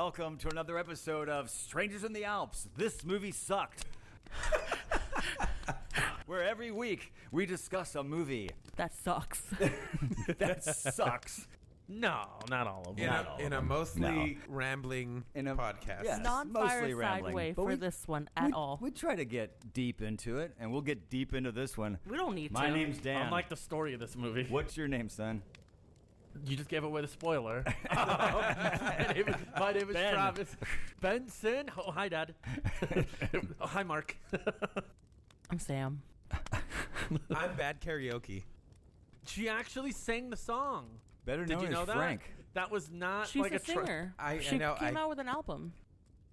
welcome to another episode of Strangers in the Alps. This movie sucked. Where every week we discuss a movie that sucks. that sucks. No, not all of them. In a mostly rambling podcast. Yes, Non-fireside rambling, way but for this one at all. We try to get deep into it, and we'll get deep into this one. We don't need My to. name's Dan. Unlike the story of this movie. What's your name, son? You just gave away the spoiler. My name is Ben. Travis Benson. Oh, hi, Dad. Oh, hi, Mark. I'm Sam. I'm bad karaoke. She actually sang the song. Better Did known you know as that? Frank. That was not She's like a a singer. She know, came out with an album.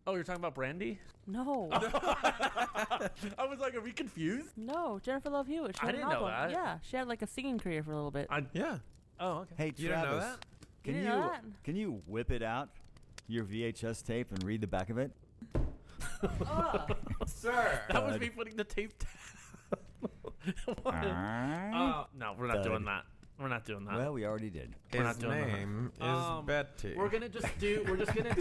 Oh, you're talking about Brandy? No. I was like, are we confused? No, Jennifer Love Hewitt. She I had didn't an know album. that. Yeah, she had like a singing career for a little bit. Yeah. Oh, okay. Hey, Travis. You didn't know that? Can You you, didn't know that? can you whip it out, your VHS tape, and read the back of it? Sir. That was me putting the tape down. No, we're not doing that. We're not doing that. Well, we already did. We're not His doing that. name is Betty. We're just gonna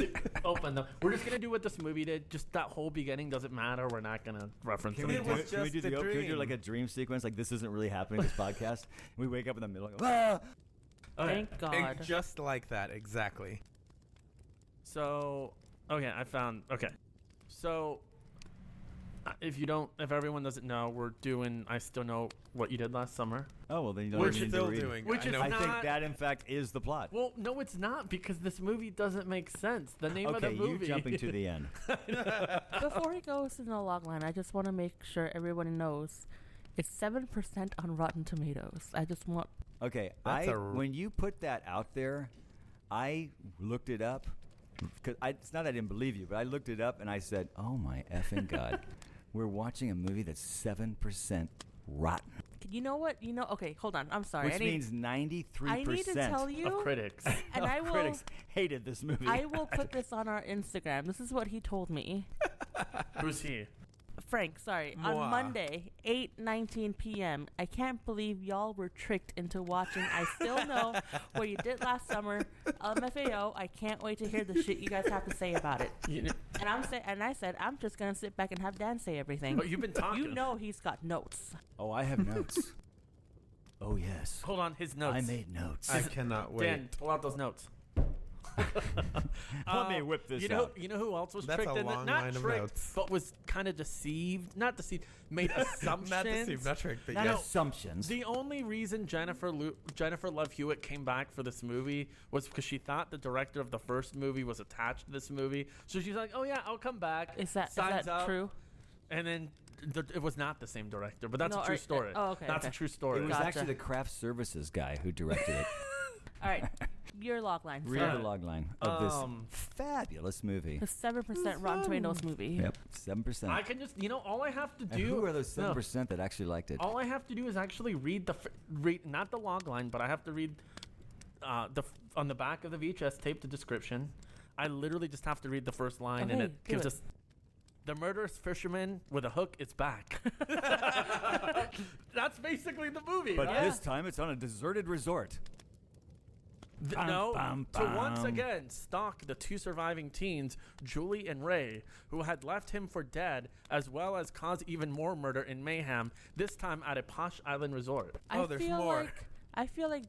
open them. We're just gonna do what this movie did. Just that whole beginning doesn't matter. We're not gonna reference Can we, it. do, was can we just do a can we do dream. like a dream sequence? Like this isn't really happening. This podcast. We wake up in the middle. And go, ah! Thank God. Just like that, exactly. So, okay, I found. Okay, so if everyone doesn't know, we're doing. I still know what you did last summer. Oh well, then you don't We're even need to still read. doing. Which I is know. I think not- that in fact is the plot. Well, no, it's not because this movie doesn't make sense. The name of the Okay, movie. you jumping to the end. Before he goes in the log line, I just want to make sure everyone knows it's 7% on Rotten Tomatoes. I just want. Okay, That's when you put that out there, I looked it up. Cause it's not I didn't believe you, but I looked it up and I said, "Oh my effing god, we're watching a movie that's 7% rotten." You know what? Okay, hold on. I'm sorry. Which means 93% I need to tell you. of critics. And I will. critics hated this movie. I will put this on our Instagram. This is what he told me. Who's he? Frank, sorry. Moi. On Monday, 8:19 p.m. I can't believe y'all were tricked into watching I Still Know What You Did Last Summer. LMFAO. I can't wait to hear the shit you guys have to say about it. And I said I'm just gonna sit back and have Dan say everything. But you've been talking. You know he's got notes. Oh, I have notes. Oh yes, Hold on, his notes. I made notes. I cannot wait. Dan, pull out those notes. Let me whip this out. You know who else was That's tricked a in it? long Not line of tricked, notes. but was kind of deceived. Not deceived, made assumptions. Not deceived, not tricked, but Not yes. assumptions. The only reason Jennifer Love Hewitt came back for this movie was because she thought the director of the first movie was attached to this movie. So she's like, "Oh yeah, I'll come back." Is that Signs up. true? And then it was not the same director, but that's No, a true story. okay, That's okay. a true story. It was Gotcha. actually the craft services guy who directed it. All right, your log line. Read Yeah. the log line of this fabulous movie. The 7% Rotten Tomatoes movie. Yep, 7%. I can just, all I have to And do. who are those No. 7% that actually liked it? All I have to do is actually read not the log line, but I have to read on the back of the VHS tape the description. I literally just have to read the first line, and Okay, it do gives it. us the murderous fisherman with a hook is back. That's basically the movie. But right? this time it's on a deserted resort. No, bum, to once bum. again stalk the two surviving teens, Julie and Ray, who had left him for dead, as well as cause even more murder and mayhem, this time at a posh island resort. There's more. I feel like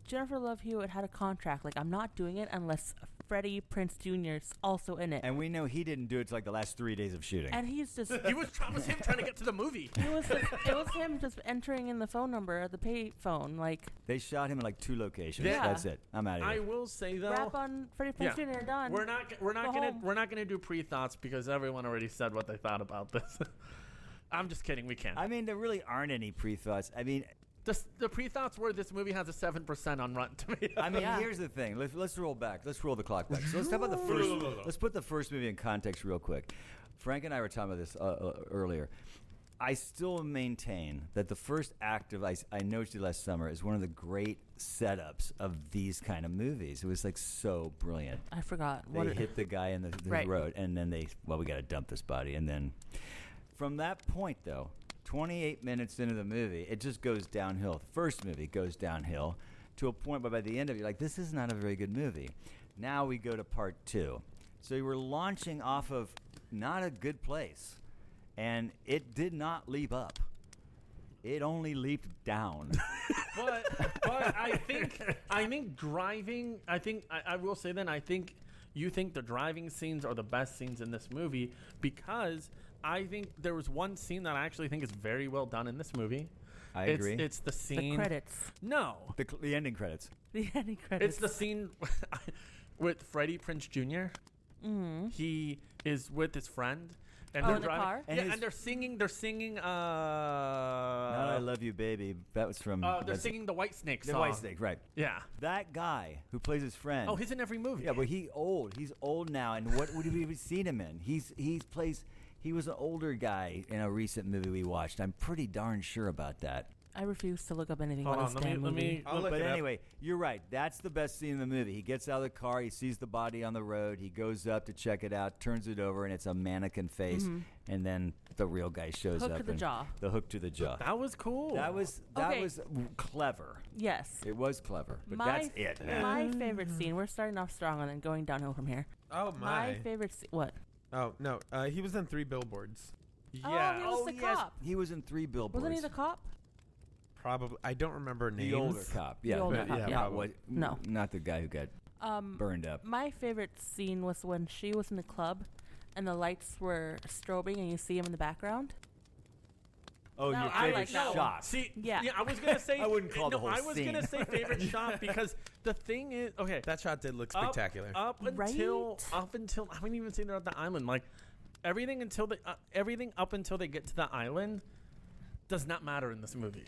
Jennifer Love Hewitt had a contract. Like, I'm not doing it unless Freddie Prinze Jr. is also in it. And we know he didn't do it to like the last 3 days of shooting. And he's just... It was him trying to get to the movie. It was him just entering in the phone number, the pay phone, like... They shot him in like 2 locations. Yeah. That's it. I'm out of I here. will say though, Rap on Freddie Prinze Jr. Done. We're not Go home. gonna do pre-thoughts because everyone already said what they thought about this. I'm just kidding. We can't. I mean, there really aren't any pre-thoughts. I mean, The pre-thoughts were this movie has a 7% on Rotten Tomatoes. Yeah. here's the thing. Let's roll back. Let's roll the clock back. So let's talk about the first. Let's put the first movie in context real quick. Frank and I were talking about this earlier. I still maintain that the first act of I Know What You Did Last Summer is one of the great setups of these kind of movies. It was like so brilliant. I forgot. They hit the guy in the Right. road, and then we got to dump this body. And then from that point, though, 28 minutes into the movie, it just goes downhill. The first movie goes downhill to a point where by the end of it, you're like, this is not a very good movie. Now we go to part 2. So you were launching off of not a good place, and it did not leap up. It only leaped down. but I think driving. I will say then. I think you think the driving scenes are the best scenes in this movie because I think there was one scene that I actually think is very well done in this movie. I agree. It's the scene. The credits. No, The ending credits. The ending credits. it's the scene with Freddie Prinze Jr. Mm-hmm. He is with his friend. And Oh, they're in the driving, car? yeah, and they're singing. They're singing. Not I Love You, Baby. That was from... They're that's singing the White Snake the song. White Snake, right. Yeah. That guy who plays his friend... Oh, he's in every movie. Yeah, but he's old. He's old now, and what would we have seen him in? He was an older guy in a recent movie we watched. I'm pretty darn sure about that. I refuse to look up anything Hold about on, this damn let movie. me. I'll look But it up. anyway, you're right. That's the best scene in the movie. He gets out of the car, he sees the body on the road, he goes up to check it out, turns it over, and it's a mannequin face, and then the real guy shows Hook up. to the and jaw. The hook to the jaw. That was cool. That was Okay. clever. Yes. It was clever, but My that's it. Man. My favorite scene. We're starting off strong and then going downhill from here. Oh My my. favorite scene. What? Oh no. He was in 3 Billboards. Yeah. he was the yes. cop. He was in 3 billboards. Wasn't he the cop? Probably. I don't remember names. The older cop? Yeah, The older but cop, yeah. Not what? No. Not the guy who got burned up. My favorite scene was when she was in the club and the lights were strobing and you see him in the background. Oh, No, your I favorite like that one. shot. See, Yeah. I was gonna say. I wouldn't call the whole I was gonna scene. say favorite shot because the thing is, okay. That shot did look spectacular. Up until I haven't even seen her at the island. Like everything up until they get to the island does not matter in this movie.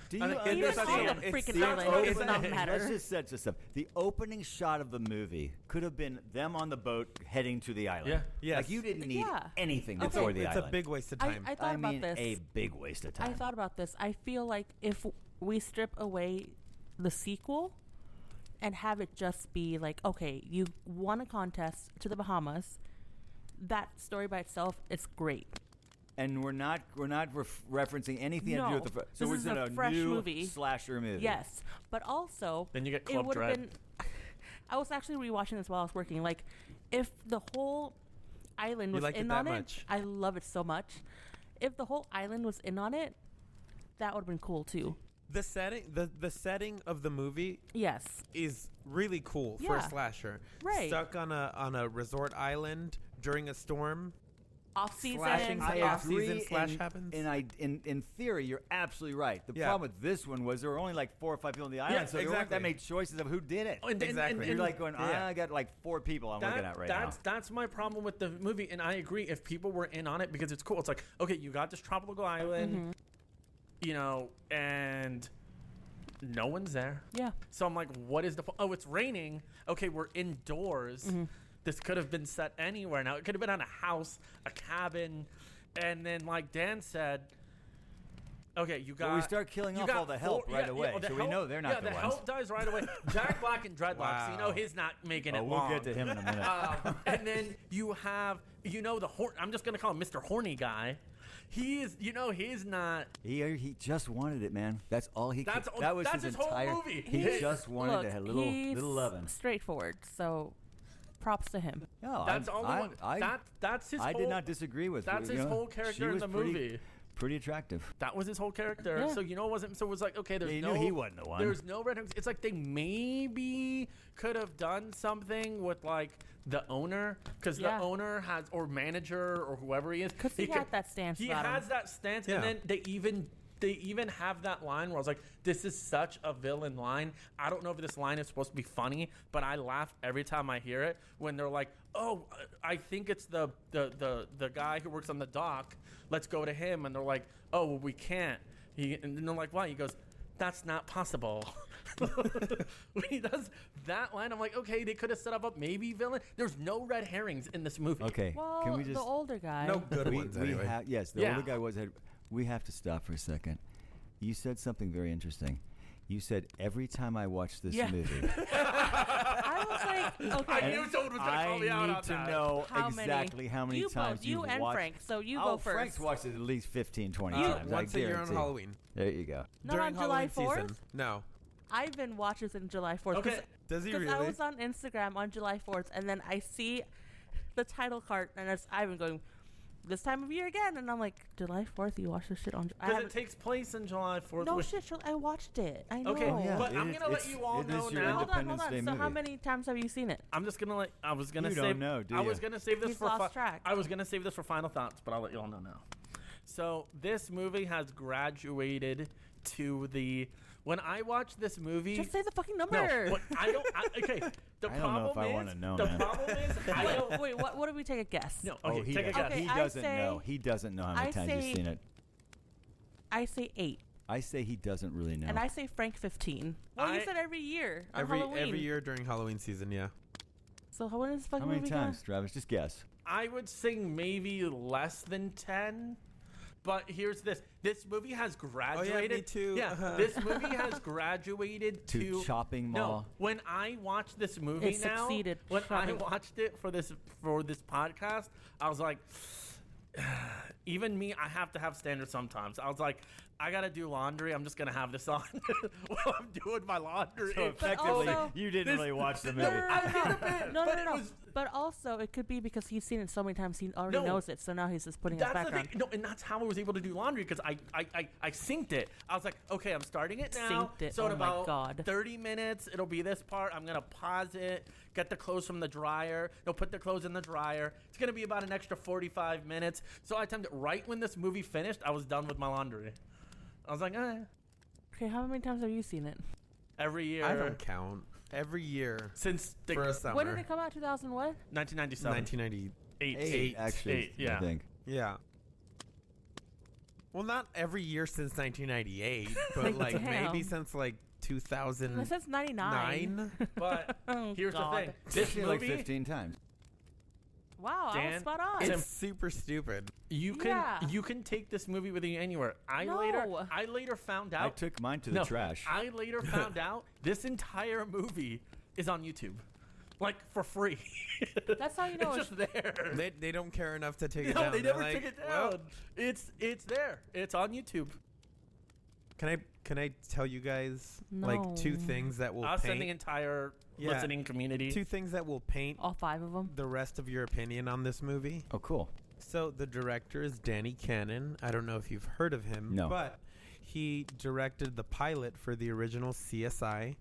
Do I you think Even understand? on the freaking the island, opening- it does not Let's matter. just set this up. The opening shot of the movie could have been them on the boat heading to the island. Yeah. Yes. Like you didn't need Yeah. anything Okay. before the It's island. a big waste of I time. thought about mean, this. a big waste of time. I thought about this. I feel like if we strip away the sequel and have it just be like, okay, you won a contest to the Bahamas, that story by itself is great. And we're not referencing anything to do No. with the. So This we're is in a a fresh new movie. slasher movie. Yes, but also Then you get it Club would have Dread. been. I was actually rewatching this while I was working. Like, if the whole island You was liked it in that on much? it, I love it so much. If the whole island was in on it, that would have been cool too. The setting of the movie Yes. is really cool for a Yeah. slasher. Right. Stuck on a resort island during a storm. Off season. Slashing I off agree, season slash and, happens. and in theory, you're absolutely right. The Yeah. problem with this one was there were only like 4 or 5 people on the island, so there weren't that exactly. many choices of who did it. Oh, and- Exactly. You're like going, Yeah. I got like 4 people I'm looking at right now. That's my problem with the movie, and I agree. If people were in on it, because it's cool. It's like, okay, you got this tropical island, you know, and no one's there. Yeah. So I'm like, what is the? Oh, it's raining. Okay, we're indoors. This could have been set anywhere. Now it could have been on a house, a cabin, and then like Dan said, okay, you got. But we start killing you off got all the help right away, well, the so we know they're not yeah, the ones. help dies right away. Jack Black and dreadlocks. You know Wow. he's not making Oh, it we'll long. get to him in a minute. And then you have, you know, I'm just gonna call him Mr. Horny Guy. He's, you know, he's not. He just wanted it, man. That's all he. That's could, that was that's his whole entire. movie. He He- just wanted Look, to have a little he's loving. straightforward. So, props to him. No, That's all. That's his. I whole, did not disagree with. That's you his know, whole she character in was the pretty- movie. Pretty attractive. That was his whole character. Yeah. So you know, it wasn't. So it was like, okay, there's They no. knew he wasn't the one. There's no red herrings. It's like they maybe could have done something with like the owner, because Yeah. the owner has, or manager or whoever he is, Because he had that stance He about him. has that stance, Yeah. and then they even have that line where I was like, this is such a villain line. I don't know if this line is supposed to be funny, but I laugh every time I hear it when they're like, oh, I think it's the guy who works on the dock. Let's go to him. And they're like, oh, well, we can't. And they're like, why? He goes, that's not possible. When he does that line, I'm like, okay, they could have set up a maybe villain. There's no red herrings in this movie. Okay, Well, can we just? the older guy. No good ones anyway. Yes, the Yeah. older guy was. We have to stop for a second. You said something very interesting. You said every time I watch this Yeah. movie, I was like, okay. I knew someone was going to I call me out need on to that. know How many? exactly how many You times both, you you've and watched. Frank. So you oh, go first. Frank's watched it at least 15, 20 You- times. Once I a year on guarantee. Halloween. There you go. Not During on July Halloween 4th. season. No. I've been watching in July 4th. Okay. Does he Because really? I was on Instagram on July 4th, and then I see the title card, and I've been going this time of year again, and I'm like, July 4th, you watch this shit on. Because it takes place in July 4th. No shit, I watched it. I know. Okay, yeah. but I'm gonna let you all know now. Hold on. Independence Day So how movie. many times have you seen it? I'm just gonna let. I was gonna You save. don't know, do I you? was gonna save this He's for. lost track. I was gonna save this for final thoughts, but I'll let you all know now. So this movie has graduated to the. When I watched this movie, Just say the fucking no, number. I don't. Okay, the I don't know problem if I is. wanna know, the man. problem is, I don't. Wait, what do we take a guess? No, okay, he take a doesn't. guess. Okay, He I doesn't say- know. He doesn't know how many I times say- you've seen it. I say 8, I say he doesn't really know. and I say Frank 15. Well, you I- said every year on Halloween. Every year during Halloween season, yeah. So when is this fucking How many movie times, Travis? Just guess. I would say maybe less than 10. But here's this. This movie has graduated. me too. Yeah, this movie has graduated To Chopping No, Mall. when I watched this movie It now, succeeded. when I Chopping- watched it for this podcast, I was like, even me, I have to have standards sometimes. I was like, I gotta do laundry. I'm just gonna have this on while I'm doing my laundry. So effectively, also- you didn't really watch the No, movie. no, I did a bit, no, but no, it no. was- But also, it could be because he's seen it so many times, he already No. knows it. So now he's just putting his That's the background. thing. No, and that's how I was able to do laundry because I synced it. I was like, okay, I'm starting it now. Synced it. So in Oh my about God. 30 minutes, it'll be this part. I'm gonna pause it, get the clothes from the dryer. No, put the clothes in the dryer. It's gonna be about an extra 45 minutes. So I timed it right when this movie finished. I was done with my laundry. I was like, Okay, how many times have you seen it? every year I don't count. Every year since the for a summer. When did it come out? 2000 what? 1997. 1998. Eight, actually, eight, yeah. I think. Yeah. Well, not every year since 1998, but like Damn. maybe since like 2009. It says 99. But Oh, here's God. the thing. This Seen it like movie, 15 times. Wow, I was Dan, spot on. It's super stupid. you Yeah. can take this movie with you anywhere. I No. later found out. I took mine to the trash. I later found out this entire movie is on YouTube, like for free. That's how you know it's just there. They don't care enough to take it No, down. they They're never like, took it down. "Well, It's there. It's on YouTube. can I tell you guys like two No. things that will Us and the paint entire Yeah. listening community. two things that will paint all 5 of them. the rest of your opinion on this movie? Oh, cool. So the director is Danny Cannon. I don't know if you've heard of him. No. But he directed the pilot for the original CSI.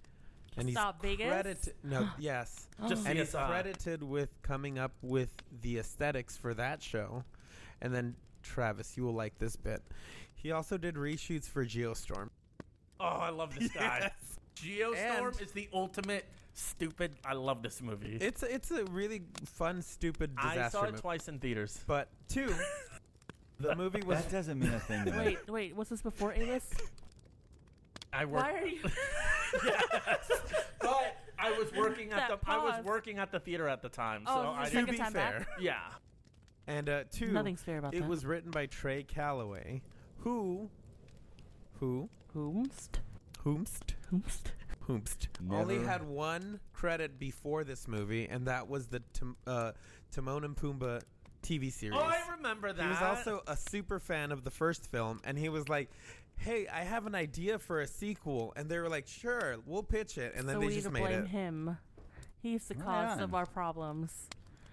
And he's Stop Vegas? credited. No, yes. Just And he's CSI. credited with coming up with the aesthetics for that show. And then Travis, you will like this bit. He also did reshoots for Geostorm. Oh, I love this guy. Yes. Geostorm And- is the ultimate stupid. I love this movie. It's a really fun, stupid disaster I saw it movie. twice in theaters. But two, the movie was That doesn't mean a thing to me. Wait, was this before A-list? I worked. Why are you? Yes. But I was working at That I was pause. working at the theater at the time, Oh, so this I is to the didn't. be second time fair. back? Yeah. And two, Nothing's fair about it that. was written by Trey Calloway, whomst Whomst? only Never- had one credit before this movie, and that was the Timon and Pumbaa TV series. Oh, I remember that. He was also a super fan of the first film, and he was like, "Hey, I have an idea for a sequel," and they were like, "Sure, we'll pitch it," and then So they we need just to made blame it. him. He's the Right cause of on. our problems.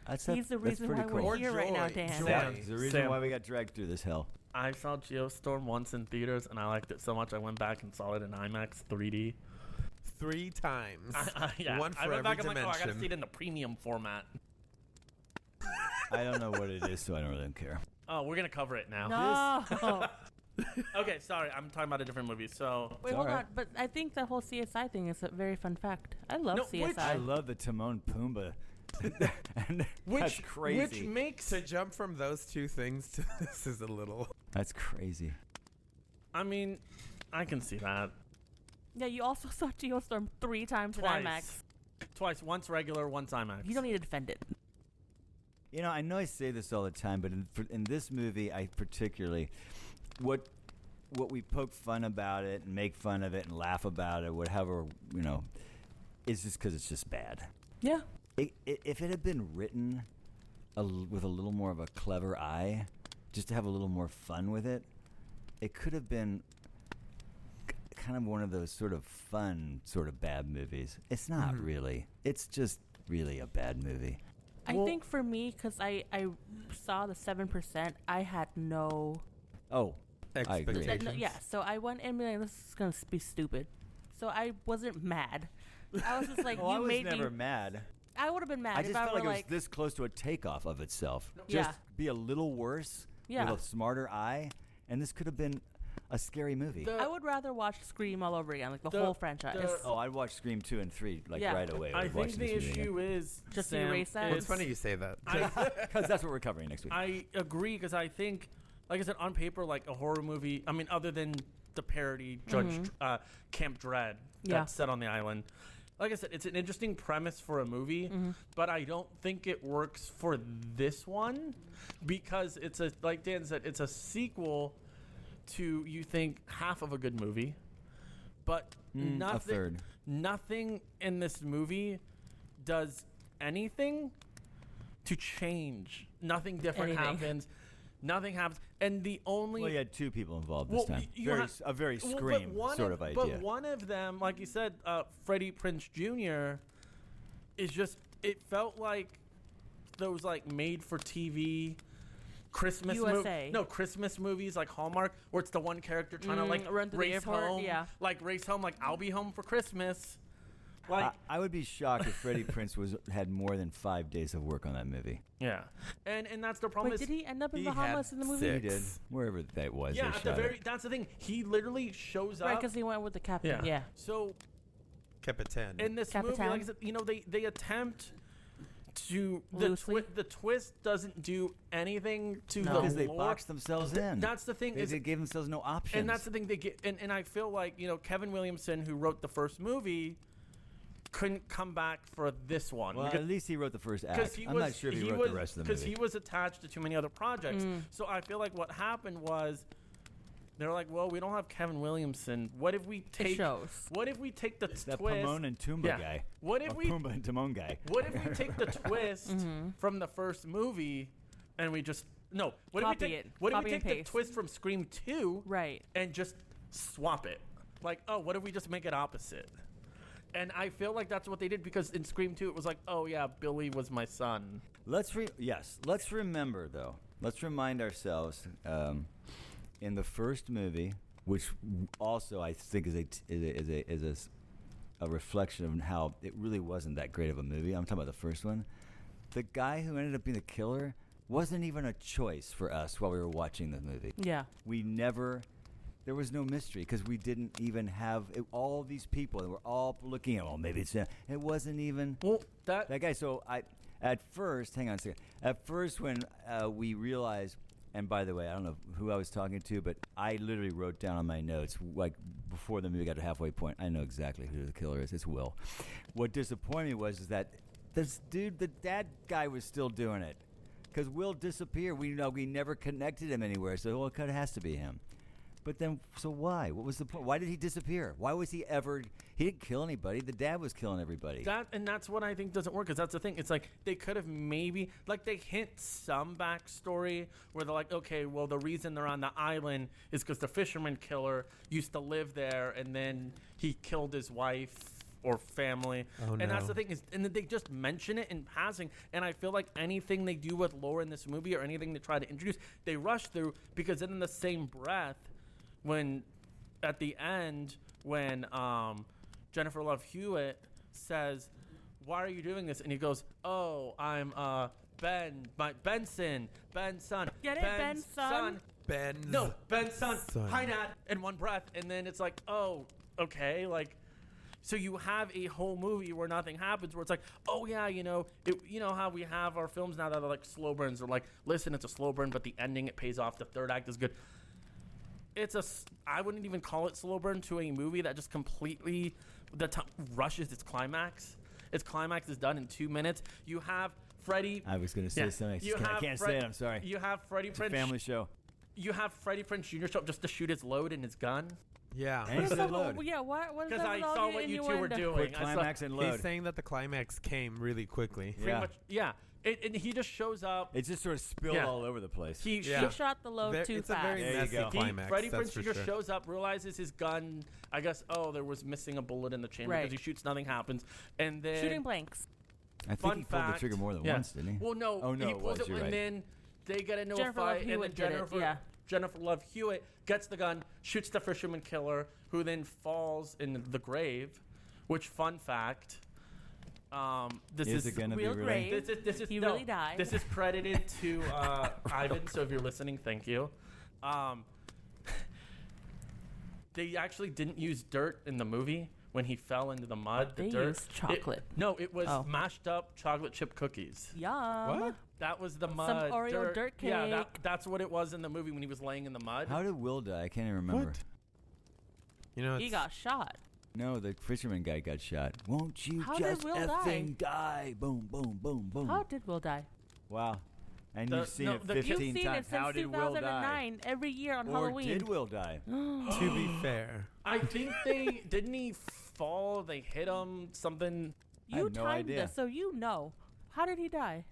That's He's the reason pretty why cool. we're Or here right now, joy. Dan. Joy. Sam. It's the reason Sam. why we got dragged through this hell. I saw Geostorm once in theaters, and I liked it so much I went back and saw it in IMAX 3D. 3 times. Yeah. One for I went every back and I'm like, oh, I gotta dimension. see it in the premium format. I don't know what it is, so I don't really care. Oh, we're gonna cover it now. No. Okay, sorry, I'm talking about a different movie. So Wait, It's hold all on. right. But I think the whole CSI thing is a very fun fact. I love No, CSI. which- I love the Timon Pumbaa. And that's which crazy. makes To jump from those two things to this is a little. That's crazy. I mean, I can see that. Yeah, you also saw Geostorm 3 times in Twice. IMAX. Twice, once regular, once IMAX. You don't need to defend it. You know, I know I say this all the time, but in this movie, I particularly, what we poke fun about it and make fun of it and laugh about it, whatever, you know, is just because it's just bad. Yeah. If it had been written with a little more of a clever eye, just to have a little more fun with it, it could have been kind of one of those sort of fun, sort of bad movies. It's not really. It's just really a bad movie. I think for me, because I saw the 7%, I had no. Oh, I agree. Expectations. Yeah, so I went in being like, this is going to be stupid. So I wasn't mad. I was just like, Oh, you I was made never me. mad. I would have been mad I if just I felt were like it was like, this close to a takeoff of itself. Yeah. Just be a little worse Yeah. with a smarter eye, and this could have been a scary movie. I would rather watch Scream all over again, like the whole franchise. Oh, I'd watch Scream 2 and 3 like Yeah. right away. I I'd think watch the this movie issue is Just Sam, erase that? Well, it's funny you say that. because that's what we're covering next week. I agree because I think, like I said, on paper, like a horror movie. I mean, other than the parody Camp Dread Yeah. that's set on the island. Like I said, it's an interesting premise for a movie, but I don't think it works for this one because it's a, like Dan said, it's a sequel to, you think, half of a good movie, but a third. nothing in this movie does anything to change. Nothing different Anything. happens. Nothing happens. And the only... Well, you had two people involved this time. you ha- A very Well, Scream but sort of idea. But one of them, like you said, Freddie Prinze Jr., is just, it felt like those like made-for-TV Christmas USA. Christmas movies like Hallmark, where it's the one character trying to like run to the race airport, home, yeah. like race home, like I'll be home for Christmas. Like I would be shocked if Freddie Prinze had more than 5 days of work on that movie. yeah, and that's the problem. Wait, did he end up in He Bahamas had in the movie? He 6. did. Wherever that was, Yeah, they at shot the very. it. That's the thing. He literally shows Right, up. because he went with the captain. Yeah. So Capitan. in this movie, Capitan. like I said, they attempt to Loosely. the twist doesn't do anything to No. the Because they lore. boxed themselves in. That's the thing. They gave themselves no options. And that's the thing they get. And I feel like Kevin Williamson, who wrote the first movie, couldn't come back for this one. well, at least he wrote the first act. he I'm was, not sure if he wrote was, the rest of the Because movie. he was attached to too many other projects. So I feel like what happened was they're like, well, we don't have Kevin Williamson. What if we It take? shows. What if we take the that twist? Pomone and Toomba Yeah. guy. What if Or we? Pumbaa and Timon guy. What if we take the twist from the first movie and we just no? What Copy if we take? it. What Copy if we and take the paste. twist from Scream 2 Right. and just swap it? Like, oh, what if we just make it opposite? And I feel like that's what they did because in Scream 2 it was like, oh yeah, Billy was my son. Let's remember though. Let's remind ourselves in the first movie, which also I think is a reflection of how it really wasn't that great of a movie. I'm talking about the first one. The guy who ended up being the killer wasn't even a choice for us while we were watching the movie. Yeah. There was no mystery because we didn't even have all these people and we're all looking at, maybe it's him. It wasn't even Well, that guy. So at first, hang on a second. At first, when we realized, and by the way, I don't know who I was talking to, but I literally wrote down on my notes, like before the movie got to halfway point, I know exactly who the killer is. It's Will. What disappointed me was that this dude, the dad guy, was still doing it because Will disappeared. We never connected him anywhere, so it has to be him. But then, so why? What was the point? Why did he disappear? Why was he ever? He didn't kill anybody. The dad was killing everybody. that's what I think doesn't work because that's the thing. It's like they could have maybe like they hint some backstory where they're like, okay, well the reason they're on the island is because the fisherman killer used to live there and then he killed his wife or family. Oh, and that's no. the thing is, and then they just mention it in passing. And I feel like anything they do with lore in this movie or anything they try to introduce, they rush through because then in the same breath, when at the end when Jennifer Love Hewitt says, "Why are you doing this?" and he goes, "Oh, I'm Ben's son." Get it, Ben's son? Ben's No, Ben's son. son. Hi, Dad. In one breath, and then it's like, oh, okay, like. So you have a whole movie where nothing happens, where it's like, oh yeah, you know how we have our films now that are like slow burns. They're like, listen, it's a slow burn, but the ending it pays off. The third act is good. I wouldn't even call it slow burn to a movie that just completely rushes its climax. Its climax is done in 2 minutes. You have Freddie. I was going to say something. I can't say it. I'm sorry. You have Freddie It's a Prinze. family show. You have Freddie Prinze Jr. show up just to shoot his load and his gun. Yeah. And he said load. Yeah, what is Because that I with all saw the what you two were innuendo? doing. Quick I saw- climax and load. He's saying that the climax came really quickly. Pretty Yeah. much, yeah. And he just shows up. It just sort of spilled Yeah. all over the place. He Yeah. He shot the load too It's a fast. very There you messy go. climax. Freddie that's Prinze for Jr. sure. shows up, realizes his gun. I guess. Oh, there was missing a bullet in the chamber Right. because he shoots. Nothing happens, and then Shooting blanks. I think he pulled the trigger more than once, didn't he? Well, no. Oh, no, he it pulls was, it you're and right. then they get into Jennifer a Love fight, and Hewitt then did it, Jennifer Love Hewitt gets the gun, shoots the fisherman killer, who then falls in the grave. Which, fun fact, this is it gonna real be grave. This is He no, really died. This is credited to Ivan. So if you're listening, thank you. They actually didn't use dirt in the movie when he fell into the mud. They the dirt. used chocolate. It was mashed up chocolate chip cookies. Yum. What? That was the mud. Some Oreo dirt Yeah, cake. that's what it was in the movie when he was laying in the mud. How did Will die? I can't even remember. What? You know, He it's- got shot. No, the fisherman guy got shot. Won't you How did just Will effing die? Boom, boom, boom, boom. How did Will die? Wow. And The- you've seen no, it the- 15 You've seen times. it since How did Will die? 2009, every year on Or Halloween. did Will die? to be fair, I think didn't he fall? They hit him. Something. I You have no timed idea. this, so you know. How did he die?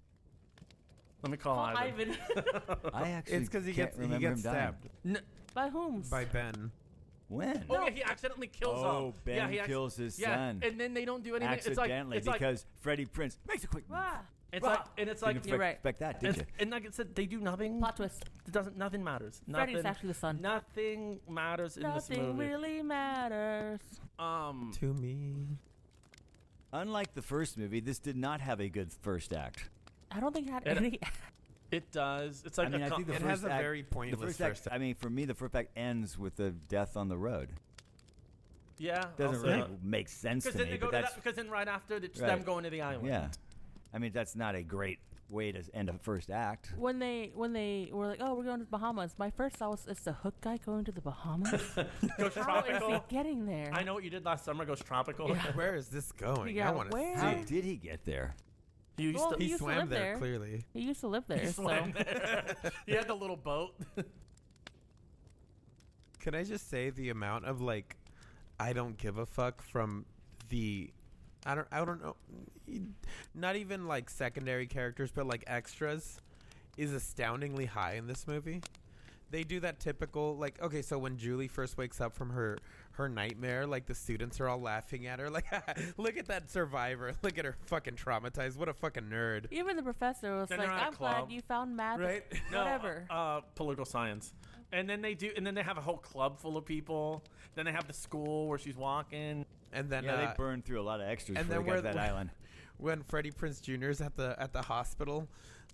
Let me call Ivan. I actually it's because he can't gets remember him dying. stabbed By whom? by Ben. When? Oh yeah, he accidentally kills him. Oh, Ben yeah, he kills his yeah, son. and then they don't do anything. Accidentally, it's like, because Freddie Prinze makes a quick move. Ah, it's like, and it's like, Didn't You're right. expect that, did you? and like I said, they do nothing. plot twist. It doesn't. Nothing matters. Freddy's Nothing, actually the son. Nothing matters in this Nothing movie. really matters. To me, Unlike the first movie, this did not have a good first act. I don't think it had It- any. It does. It's like I mean, I think the it first has a act, very pointless the first act. first act. I mean, for me, the first act ends with the death on the road. yeah. Doesn't really make sense to Because then me, they go but to that's that. Because then right after, it's Right. them going to the island. yeah. I mean, that's not a great way to end a first act. When they were like, oh, we're going to the Bahamas. My first thought was, it's the hook guy going to the Bahamas. Goes How is he tropical. getting there? I know what you did last summer. Goes tropical. Yeah. where is this going? Yeah, I want to where? How see. did he get there? He used Well, to. he He used to swam live there, there. clearly. He used to live there, He so swam there. He had the little boat. Could I just say the amount of like, I don't give a fuck from the, I don't know, not even like secondary characters, but like extras, is astoundingly high in this movie. They do that typical like, okay, so when Julie first wakes up from her nightmare, like the students are all laughing at her, like, look at that survivor, look at her fucking traumatized, what a fucking nerd, even the professor was Then like, they're at a I'm glad club. you found math. right? Whatever. Political science. And then they have a whole club full of people. Then they have the school where she's walking. And then Yeah, they burned through a lot of extras and before then they got where to that the- island. when Freddie Prinze Jr. is at the hospital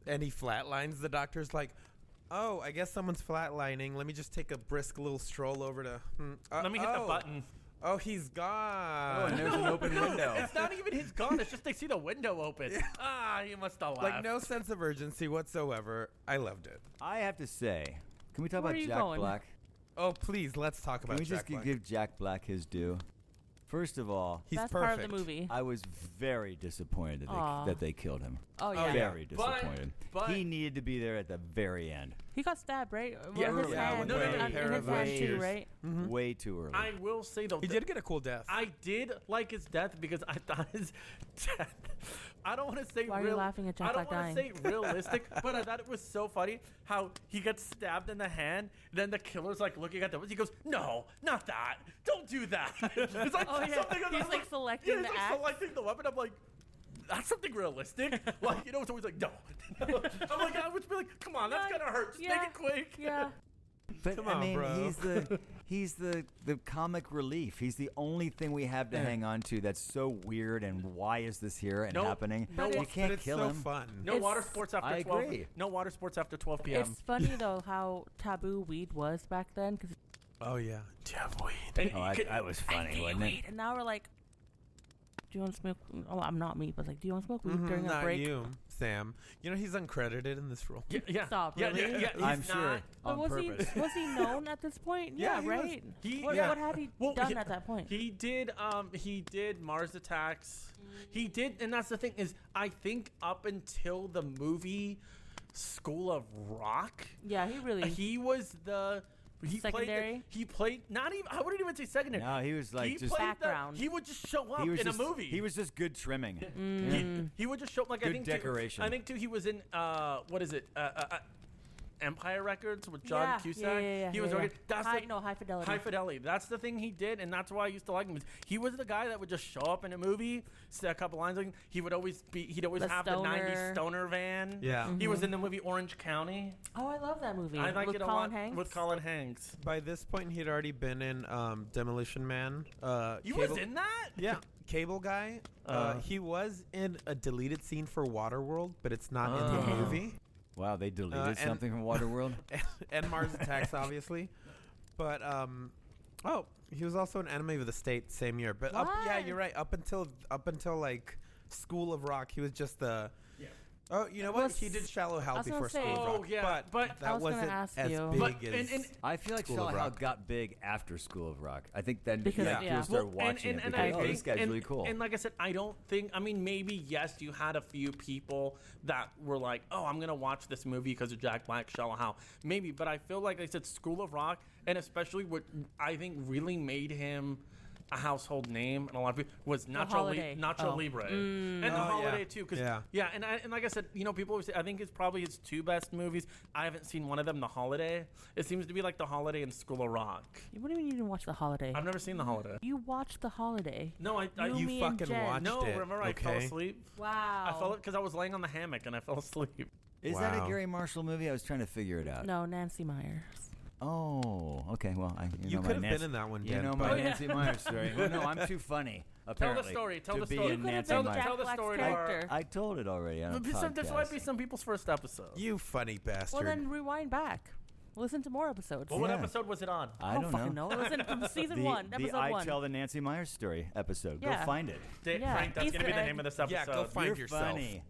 and he flatlines, the doctor's like, oh, I guess someone's flatlining. Let me just take a brisk little stroll over to. Let me hit the button. Oh, he's Oh, gone. and there's an open window. It's not even his gun. It's just they see the window open. You must have laughed. Like, no sense of urgency whatsoever. I loved it. I have to say, can we talk Where about are you Jack going? Black? Oh, please, let's talk Can about we Jack just Black. give Jack Black his due? First of all, He's Best perfect. part of the movie. I was very disappointed Aw. that they killed him. Oh yeah. Very But- disappointed. but- He needed to be there at the very end. He got stabbed, right? Yeah, With his yeah, hand. with No, no, no, in pair his of hand too, razors. right? Way too early. I will say though, He did get a cool death. I did like his death because I thought his death. I don't want to say. Why are you laughing at Jack I don't Black want to say realistic, but I thought it was so funny how he gets stabbed in the hand. Then the killer's like looking at the. He goes, "No, not that. Don't do that." It's like Oh, yeah. something. He's, like, selecting he's the like axe. selecting the weapon. I'm like. That's something realistic. Like, it's always like, no. I'm like, I would be like, come on, that's Yeah, gonna hurt. Just yeah, make it quick. Yeah. But Come I on, mean, bro. he's the comic relief. He's the only thing we have to hang on to that's so weird. And why is this here and No, happening? no, you but can't but it's kill so him. fun. No It's- water sports after I 12. agree. No water sports after 12 p.m. It's funny though how taboo weed was back then, because Oh, yeah. Do you have weed? And Oh, you could- that was funny, wasn't it? weed, and now we're like, do you want to smoke? Oh, I'm not me, but like, do you want to smoke weed Mhm, during a not break? you, Sam. You know, he's uncredited in this role. yeah. Stop, Yeah, really? yeah, he's I'm not. sure But on was purpose. he known at this point? Yeah, Yeah, he was. right. He- what, yeah. what had he Well, done at that point? He did Mars Attacks. He did, and that's the thing is, I think up until the movie School of Rock, Yeah, he really. he was the Secondary? He played not even. I wouldn't even say secondary. No, he was like he just. played Background. he would just show up He was in just, a movie. He was just good trimming. Mm. He would just show up like I Good think decoration. I think too. He was in what is it? Empire Records with John Cusack. Yeah. He was That's High Fidelity. High Fidelity. That's the thing he did, and that's why I used to like him. He was the guy that would just show up in a movie, say a couple lines. He'd always have the 90s stoner van. Yeah. He was in the movie Orange County. Oh, I love that movie. I like with it a Colin lot Hanks. with Colin Hanks. By this point, he had already been in Demolition Man. You was in that? Yeah. Cable Guy. He was in a deleted scene for Waterworld, but it's not in the movie. Wow, they deleted something from Waterworld? And Mars Attacks, obviously. But, he was also in Enemy of the State same year. But, yeah, you're right. Up until, like, School of Rock, he was just the... Oh, you know what? He did Shallow Hal before School of Rock. Yeah, but that wasn't as big as I feel like Shallow Hal got big after School of Rock. I think then Because people started watching it because, this guy's really cool. And like I said, I don't think, I mean, maybe, yes, you had a few people that were like, oh, I'm going to watch this movie because of Jack Black, Shallow Hal. Maybe, but I feel like I said School of Rock, and especially what I think really made him a household name and a lot of people was Nacho Libre and The Holiday too, because and like I said, you know, people always say I think it's probably his two best movies. I haven't seen one of them, The Holiday. It seems to be like The Holiday and School of Rock. What do you mean you didn't watch The Holiday? I've never seen The Holiday. You watched The Holiday. No, You fucking watched no, it. remember I fell asleep. Wow. I fell because I was laying on the hammock and I fell asleep. Is that a Gary Marshall movie? I was trying to figure it out. No, Nancy Myers. Oh, okay. Well, you could have been in that one, Dan. You know my Nancy Myers story. Well, no, I'm too funny. Apparently, Tell the story. Tell the be story. in Nancy Tell Myers. the story. I told it already on a podcast. This might be some people's first episode. You funny bastard. Well, then rewind back. Listen to more episodes. Well, what episode was it on? I don't fucking know. Listen from season 1, episode 1. I tell the Nancy Myers story episode. Yeah. Go find it. Frank, that's going to be the name of this episode. Yeah, go find yourself. Funny.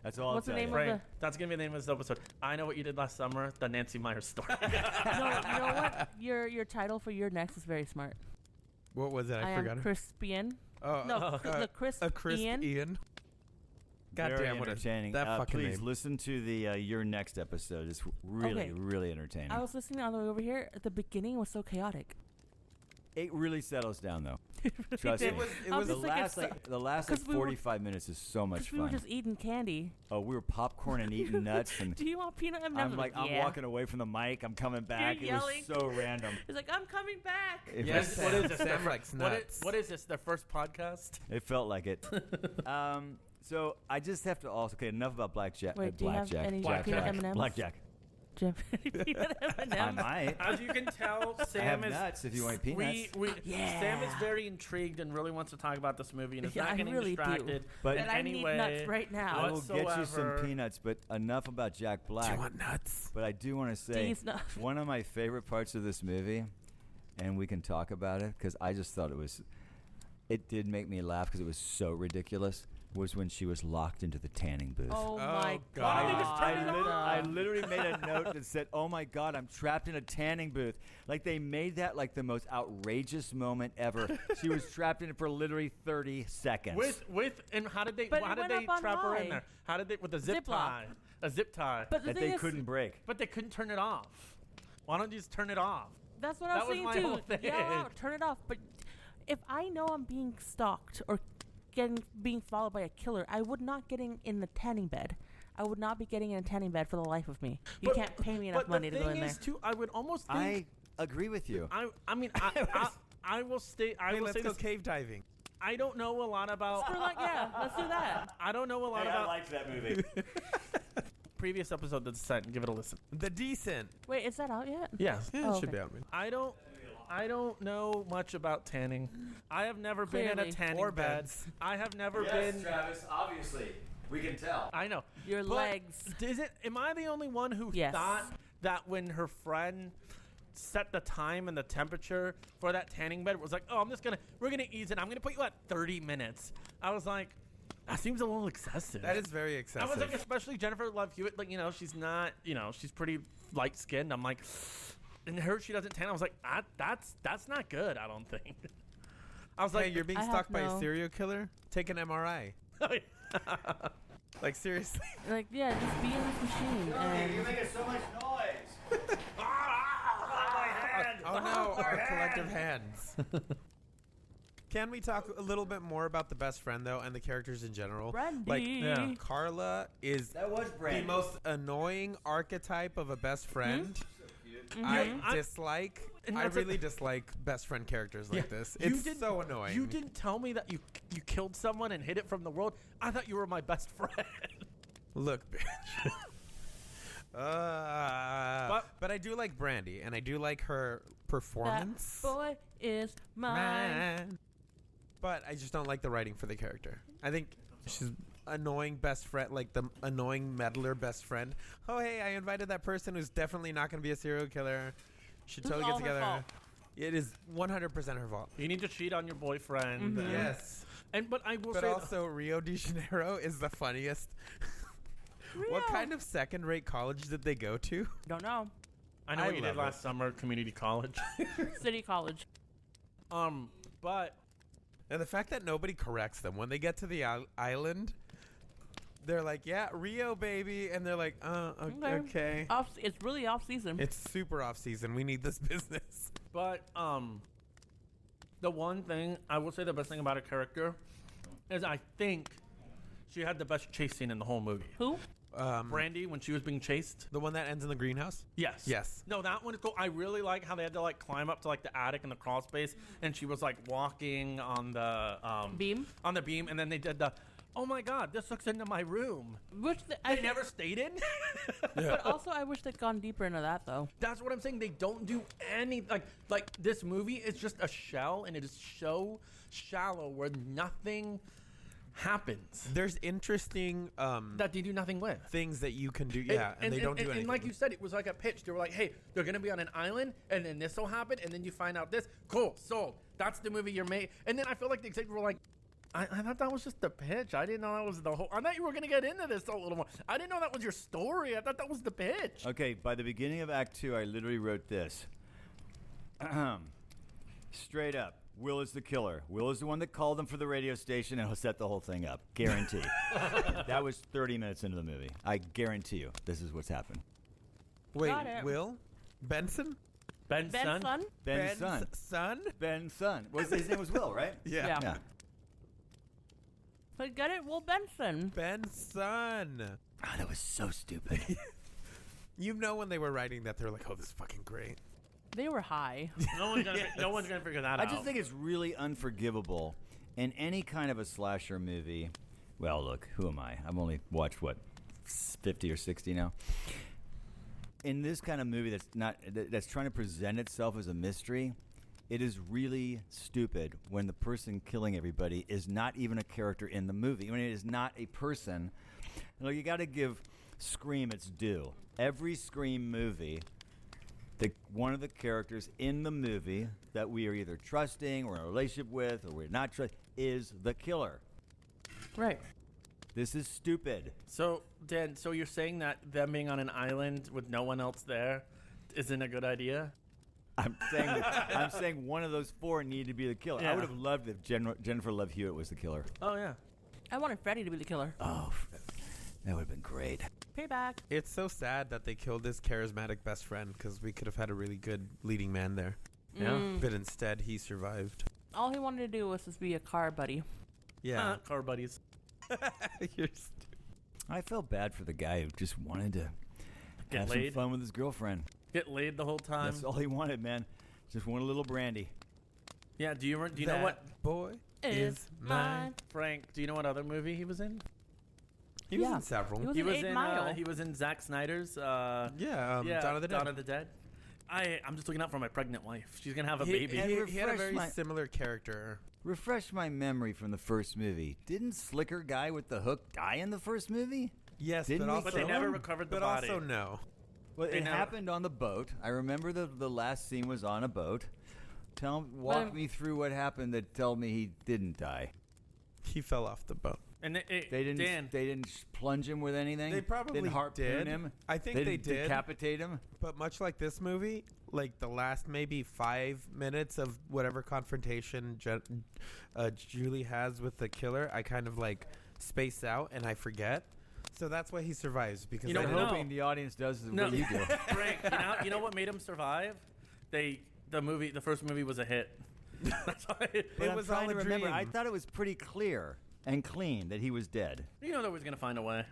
That's all. What's the name Frank, that's going to be the name of this episode. I know what you did last summer. The Nancy Myers story. No, you know what? Your title for your next is very smart. What was it? I forgot am it. Crispian. Oh, the Crisp Ian. God Very damn, what entertaining. that fucking please name. listen to the your next episode. It's really, really entertaining. I was listening on the way over here. The beginning was so chaotic. It really settles down, though. Trust me. It was the last 45 minutes is so much fun. We were just eating candy. Oh, we were popcorn and eating nuts. And do you want peanut M&Ms? I'm walking away from the mic. I'm coming back. You're yelling. It was so random. He's like, I'm coming back. Yes, what is this? Sam likes nuts. What is this? Their first podcast? It felt like it. So I just have to also. Okay, enough about blackjack. Wait, do you have any peanut M&Ms? Blackjack. Peanut M&Ms? I might. As you can tell, Sam is nuts if you want peanuts. Sam is very intrigued and really wants to talk about this movie and is not getting really distracted. But I need nuts right now. I will get you some peanuts, but enough about Jack Black. Do you want nuts? But I do want to say one of my favorite parts of this movie, and we can talk about it because I just thought it did make me laugh because it was so ridiculous. Was when she was locked into the tanning booth. Oh my God. Why don't they just turn it on? I literally made a note that said, oh my God, I'm trapped in a tanning booth. Like they made that like the most outrageous moment ever. She was trapped in it for literally 30 seconds. And how did they trap her in there? How did they, with a zip tie? A zip tie. But that they couldn't break. But they couldn't turn it off. Why don't you just turn it off? That's what I was saying too. Whole thing. Yeah, turn it off. But if I know I'm being stalked or being followed by a killer, I would not get in the tanning bed. I would not be getting in a tanning bed for the life of me. You can't pay me enough money to go in there. Too, I would almost think... I agree with you. I mean, I will stay... Let's go cave diving. I don't know a lot about... let's do that. I don't know a lot about... I liked that movie. Previous episode, The Descent. Give it a listen. The Decent. Wait, is that out yet? Yes. Yeah, it should be out. I don't know much about tanning. I have never been in a tanning or bed. beds. I have never been. Travis, obviously. We can tell. I know. Your legs. Am I the only one who thought that when her friend set the time and the temperature for that tanning bed, it was like, oh, we're gonna ease it. I'm gonna put you at 30 minutes. I was like, that seems a little excessive. That is very excessive. I was like, especially Jennifer Love Hewitt, like, she's not, she's pretty light skinned. I'm like, and she doesn't tan. I was like, that's not good. I don't think. I was like, you're being stalked by a serial killer? Take an MRI. Like seriously. Like just be in this machine. You're making so much noise. Oh no, our collective hands. Can we talk a little bit more about the best friend though, and the characters in general? Brandy. Like, Carla is That was the Brandy. most annoying archetype of a best friend. Mhm. I really dislike best friend characters like this. It's so annoying. You didn't tell me that you killed someone and hid it from the world. I thought you were my best friend. Look, bitch. But I do like Brandy, and I do like her performance. That boy is mine. But I just don't like the writing for the character. I think she's annoying best friend, like the annoying meddler best friend. Oh, hey, I invited that person who's definitely not going to be a serial killer. Should This is totally get all her together. fault. It is 100% her fault. You need to cheat on your boyfriend. Mhm. Yes. But I will But say also, Rio de Janeiro is the funniest. What Rio. kind of second-rate college did they go to? Don't know. I know I what you did love last summer, community college. City College. But And the fact that nobody corrects them when they get to the island, they're like, "Yeah, Rio, baby," and they're like, okay." It's really off season. It's super off season. We need this business. But the one thing I will say, the best thing about her character is I think she had the best chase scene in the whole movie. Who? Brandy, when she was being chased. The one that ends in the greenhouse? Yes. Yes. No, that one is cool. I really like how they had to like climb up to like the attic and the crawl space, and she was like walking on the Beam? On the beam, and then they did the, oh my god, this looks into my room. Which They never stayed in. But also, I wish they'd gone deeper into that, though. That's what I'm saying. They don't do any like this movie is just a shell, and it is so shallow where nothing happens. There's interesting That they do nothing with. things that you can do. Yeah, and they don't do anything. And like you said, it was like a pitch. They were like, hey, they're going to be on an island, and then this will happen, and then you find out this. Cool, sold. That's the movie you're made. And then I feel like the executives were like, I thought that was just the pitch. I didn't know that was the whole. I thought you were going to get into this a little more. I didn't know that was your story. I thought that was the pitch. Okay, by the beginning of Act 2, I literally wrote this. Straight up, Will is the killer. Will is the one that called them for the radio station and he'll set the whole thing up. Guarantee. That was 30 minutes into the movie. I guarantee you this is what's happened. Wait, Got it. Will Benson? Ben's Ben's son? Ben's son. Son? Ben's son. His name was Will, right? Yeah. Yeah. But get it? Will Benson. Ben's son. Oh, that was so stupid. You know when they were writing that, they were like, "Oh, this is fucking great." They were high. No one's gonna figure that out. I just think it's really unforgivable in any kind of a slasher movie. Well, look, who am I? I've only watched, 50 or 60 now. In this kind of movie that's trying to present itself as a mystery, it is really stupid when the person killing everybody is not even a character in the movie. I mean, it is not a person. Look, you got to give Scream its due. Every Scream movie, one of the characters in the movie that we are either trusting or in a relationship with or we're not trusting is the killer. Right. This is stupid. So, Dan, so you're saying that them being on an island with no one else there isn't a good idea? I'm saying one of those four need to be the killer. Yeah. I would have loved if Jennifer Love Hewitt was the killer. Oh, yeah. I wanted Freddy to be the killer. Oh, that would have been great. Payback. It's so sad that they killed this charismatic best friend because we could have had a really good leading man there. Yeah. But instead, he survived. All he wanted to do was just be a car buddy. Yeah. Car buddies. You're stupid. I felt bad for the guy who just wanted to Get have laid. some fun with his girlfriend. Get laid the whole time. That's all he wanted, man. Just want a little brandy. Yeah, do you know what, boy Is mine. Frank, do you know what other movie he was in? He was Yeah. in several. He was He in was 8 in Mile. he was in Zack Snyder's Dawn of the Dead. Dawn of the Dead. I'm just looking out for my pregnant wife. She's gonna have a He, baby. he had a Refresh very my- similar character. Refresh my memory from the first movie. Didn't Slicker guy with the hook die in the first movie? Yes, Didn't but we also, But they kill never him? recovered the but body. also no. Well, They it never- happened on the boat. I remember the last scene was on a boat. Walk me through what happened that told me he didn't die. He fell off the boat. And They didn't. Dan, They didn't plunge him with anything. They probably didn't harpoon did. him. I think they they didn't did. decapitate him. But much like this movie, like the last maybe 5 minutes of whatever confrontation Julie has with the killer, I kind of like space out and I forget. So that's why he survives because You know I'm I what? don't- hoping the audience does No. what you do. Frank, you know what made him survive? The first movie was a hit. That's why But I'm was trying all to a remember. I dream. thought it was pretty clear and clean that he was dead. you know that was gonna find a way.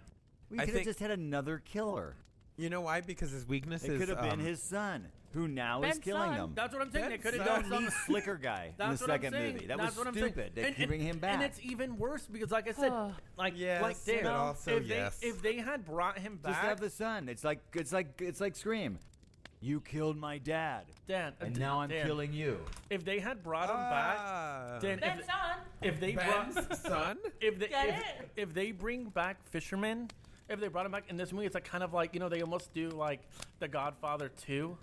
We I could have think- just had another killer. You know why? Because his weakness It is could have been his son, who now is Ben's killing son. them. That's what I'm saying. They Ben's could have You done don't something. need Slicker Guy in the That's what I'm second saying. movie. That That's was what I'm saying. stupid. They can bring him back. And it's even worse because, like I said, like Yes, Dan, but also yes. if they had brought him Just back, have the son. It's like Scream. You killed my dad, Dan, and now I'm Dan, killing you. If they had brought him back, Dan, Ben's son. if they brought, Ben's son. if they bring back Fisherman, if they brought him back in this movie, it's like kind of like they almost do like The Godfather 2.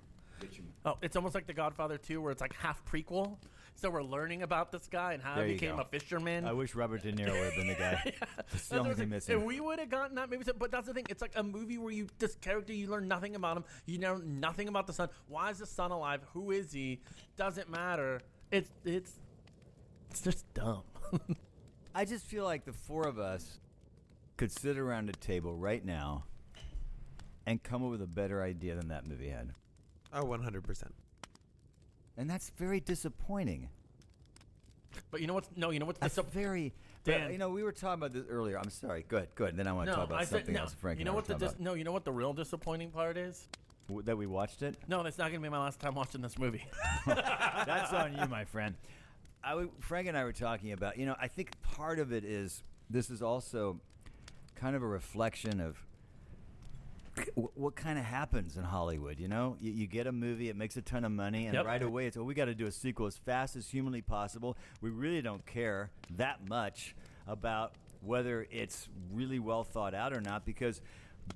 Oh, it's almost like The Godfather 2, where it's like half prequel. So we're learning about this guy and how There he you became go. a fisherman. I wish Robert De Niro would have been the guy. That's the only thing missing. If we would have gotten that, maybe. But that's the thing. It's like a movie where this character, you learn nothing about him. You know nothing about the son. Why is the son alive? Who is he? Doesn't matter. It's just dumb. I just feel like the four of us could sit around a table right now and come up with a better idea than that movie had. Oh, 100%. And that's very disappointing. But you know what's That's very. Dan. But, we were talking about this earlier. I'm sorry. Good. And then I want to talk about something else. Frank, you know what you know what the real disappointing part is? that we watched it. No, that's not going to be my last time watching this movie. That's on you, my friend. Frank and I were talking about. I think part of it is this is also kind of a reflection of what kind of happens in Hollywood. You get a movie, it makes a ton of money, and Yep. right away it's, we got to do a sequel as fast as humanly possible. We really don't care that much about whether it's really well thought out or not, because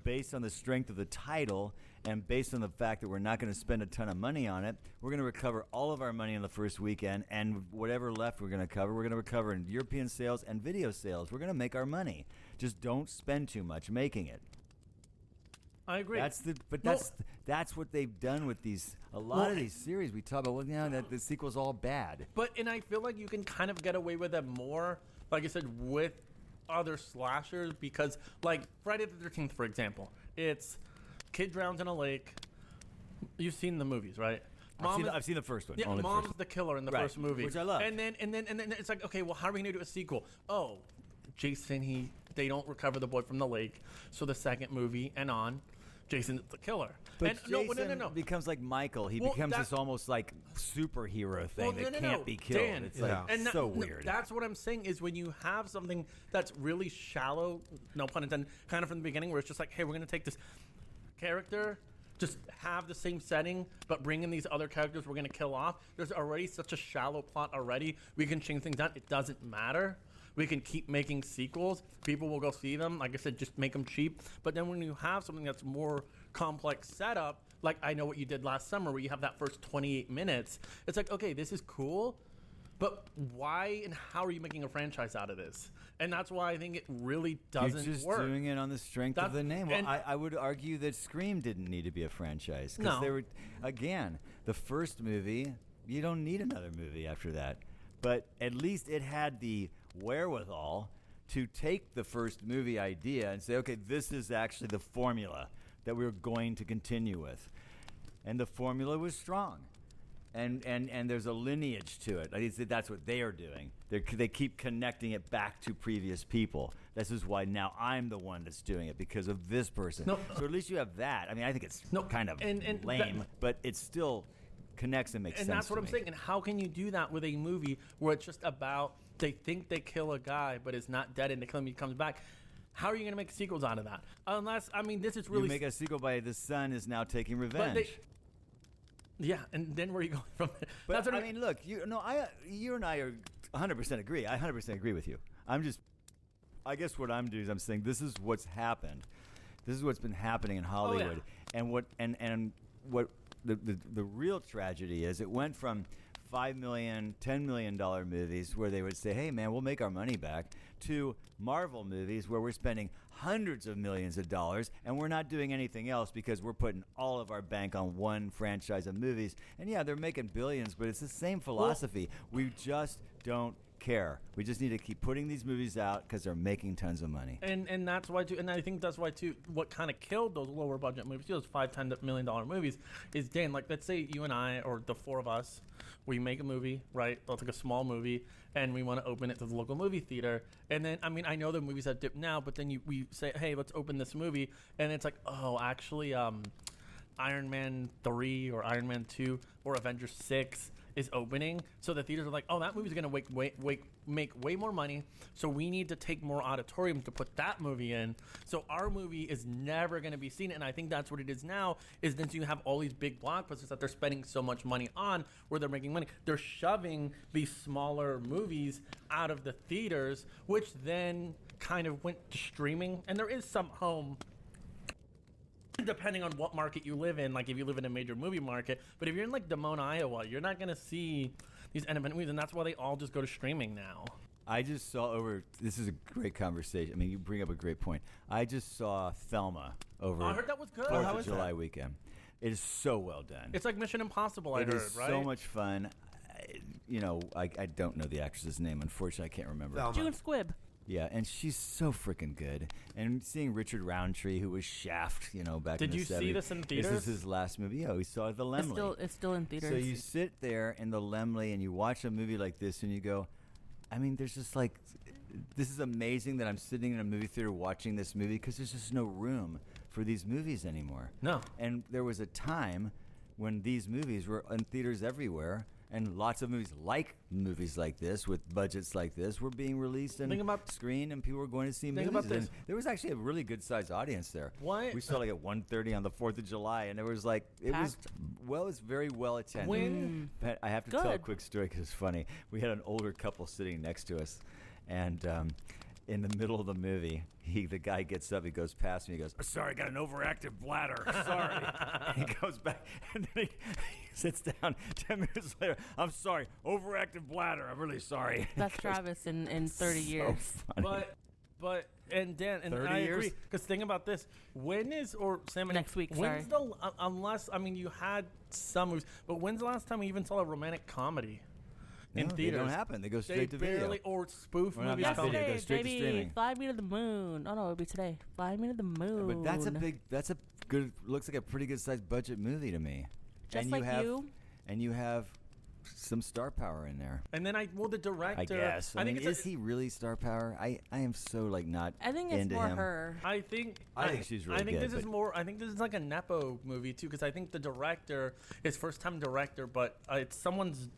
based on the strength of the title and based on the fact that we're not going to spend a ton of money on it, we're going to recover all of our money in the first weekend, and whatever left we're going to recover in European sales and video sales. We're going to make our money. Just don't spend too much making it. I agree. That's what they've done with a lot of these series. We talk about that the sequel's all bad. And I feel like you can kind of get away with it more, like I said, with other slashers, because like Friday the 13th, for example, it's kid drowns in a lake. You've seen the movies, right? I've seen the first one. Yeah, only the mom's first one. the killer in the Right, first movie, which I love. And then it's like, okay, well, how are we gonna do a sequel? Oh, Jason, they don't recover the boy from the lake, so the second movie and on, Jason's the killer. But and Jason no. becomes like Michael. He Well, becomes that- this almost like superhero thing that can't be killed. Dan, It's like and so weird. That's what I'm saying is when you have something that's really shallow, no pun intended, kind of from the beginning, where it's just like, hey, we're going to take this character, just have the same setting, but bring in these other characters we're going to kill off. There's already such a shallow plot already. We can change things out. It doesn't matter. We can keep making sequels. People will go see them. Like I said, just make them cheap. But then when you have something that's more complex setup, like I Know What You Did Last Summer, where you have that first 28 minutes, it's like, okay, this is cool, but why and how are you making a franchise out of this? And that's why I think it really doesn't You're just work. doing it on the strength of the name. Well, and- I would argue that Scream didn't need to be a franchise. No. Because they were, again, the first movie, you don't need another movie after that. But at least it had the wherewithal to take the first movie idea and say, okay, this is actually the formula that we're going to continue with. And the formula was strong. And there's a lineage to it. I think that's what they are doing. They keep connecting it back to previous people. This is why now I'm the one that's doing it, because of this person. No. So at least you have that. I mean, I think it's kind of and lame, that- but it still connects and makes sense. And that's what to I'm me. saying. And how can you do that with a movie where it's just about they think they kill a guy, but is not dead, and they kill him, he comes back? How are you going to make sequels out of that? Unless, I mean, this is really... You make a sequel by the son is now taking revenge. Yeah, and then where are you going from there? But That's what I mean, look, you and I are 100% agree. I 100% agree with you. I guess what I'm doing is I'm saying this is what's happened. This is what's been happening in Hollywood, and what the real tragedy is. It went from $5 million, $10 million movies where they would say, "Hey, man, we'll make our money back," to Marvel movies where we're spending hundreds of millions of dollars and we're not doing anything else because we're putting all of our bank on one franchise of movies. And yeah, they're making billions, but it's the same philosophy. We just don't care. We just need to keep putting these movies out because they're making tons of money. And that's why too. And I think that's why too. What kind of killed those lower budget movies, those $5-10 million movies, is Dan. Like, let's say you and I, or the four of us, we make a movie, right? It's like a small movie, and we want to open it to the local movie theater. And then, I mean, I know the movies have dipped now, but then we say, hey, let's open this movie, and it's like, oh, actually, Iron Man 3 or Iron Man 2 or Avengers 6 is opening. So the theaters are like, oh, that movie's going to make way more money. So we need to take more auditorium to put that movie in. So our movie is never going to be seen. And I think that's what it is now, is that you have all these big blockbusters that they're spending so much money on where they're making money. They're shoving these smaller movies out of the theaters, which then kind of went to streaming. And there is some home, depending on what market you live in, like if you live in a major movie market. But if you're in like Des Moines, Iowa, you're not going to see these independent movies, and that's why they all just go to streaming now. I just saw this is a great conversation. I mean, you bring up a great point. I just saw Thelma over I heard that was good. 4th of July weekend. It is so well done. It's like Mission Impossible, It I heard, is right? so much fun. I don't know the actress's name. Unfortunately, I can't remember. Thelma. June Squibb. Yeah, and she's so freaking good. And seeing Richard Roundtree, who was Shaft, back in Did the you 70s. see this in theaters? This is his last movie. Yeah, we saw the Lemley. It's still in theaters. So you sit there in the Lemley and you watch a movie like this and you go, I mean, there's just like, this is amazing that I'm sitting in a movie theater watching this movie because there's just no room for these movies anymore. No. And there was a time when these movies were in theaters everywhere, and lots of movies like this with budgets like this were being released and screened, and people were going to see movies. about this. And there was actually a really good sized audience there. What? We saw like at 1:30 on the 4th of July, and it was like it was very well attended. But I have to tell a quick story because it's funny. We had an older couple sitting next to us, and in the middle of the movie, the guy gets up, he goes past me, he goes, "Sorry, I got an overactive bladder. Sorry." And he goes back, and then he sits down. 10 minutes later, "I'm sorry, overactive bladder. I'm really sorry." That's Travis in 30 years. Funny. But and Dan, and 30 I years? agree, because think about this: when is, or Sam, Next week, When's unless, I mean, you had some movies, but when's the last time we even saw a romantic comedy in theaters? They don't happen. They go straight to video. Or spoof Or not movies. video, Yesterday, goes straight to baby, streaming. fly me to the moon. Oh no, it'll be today. Fly me to the moon. But that's a good, looks like a pretty good sized budget movie to me. Just and like And you have some star power in there. And then the director. I guess. I mean, think is he really star power? I am so like not. I think it's into more him. her. I think she's really I think good, this is more. I think this is like a nepo movie too, because I think the director is first time director, but it's someone's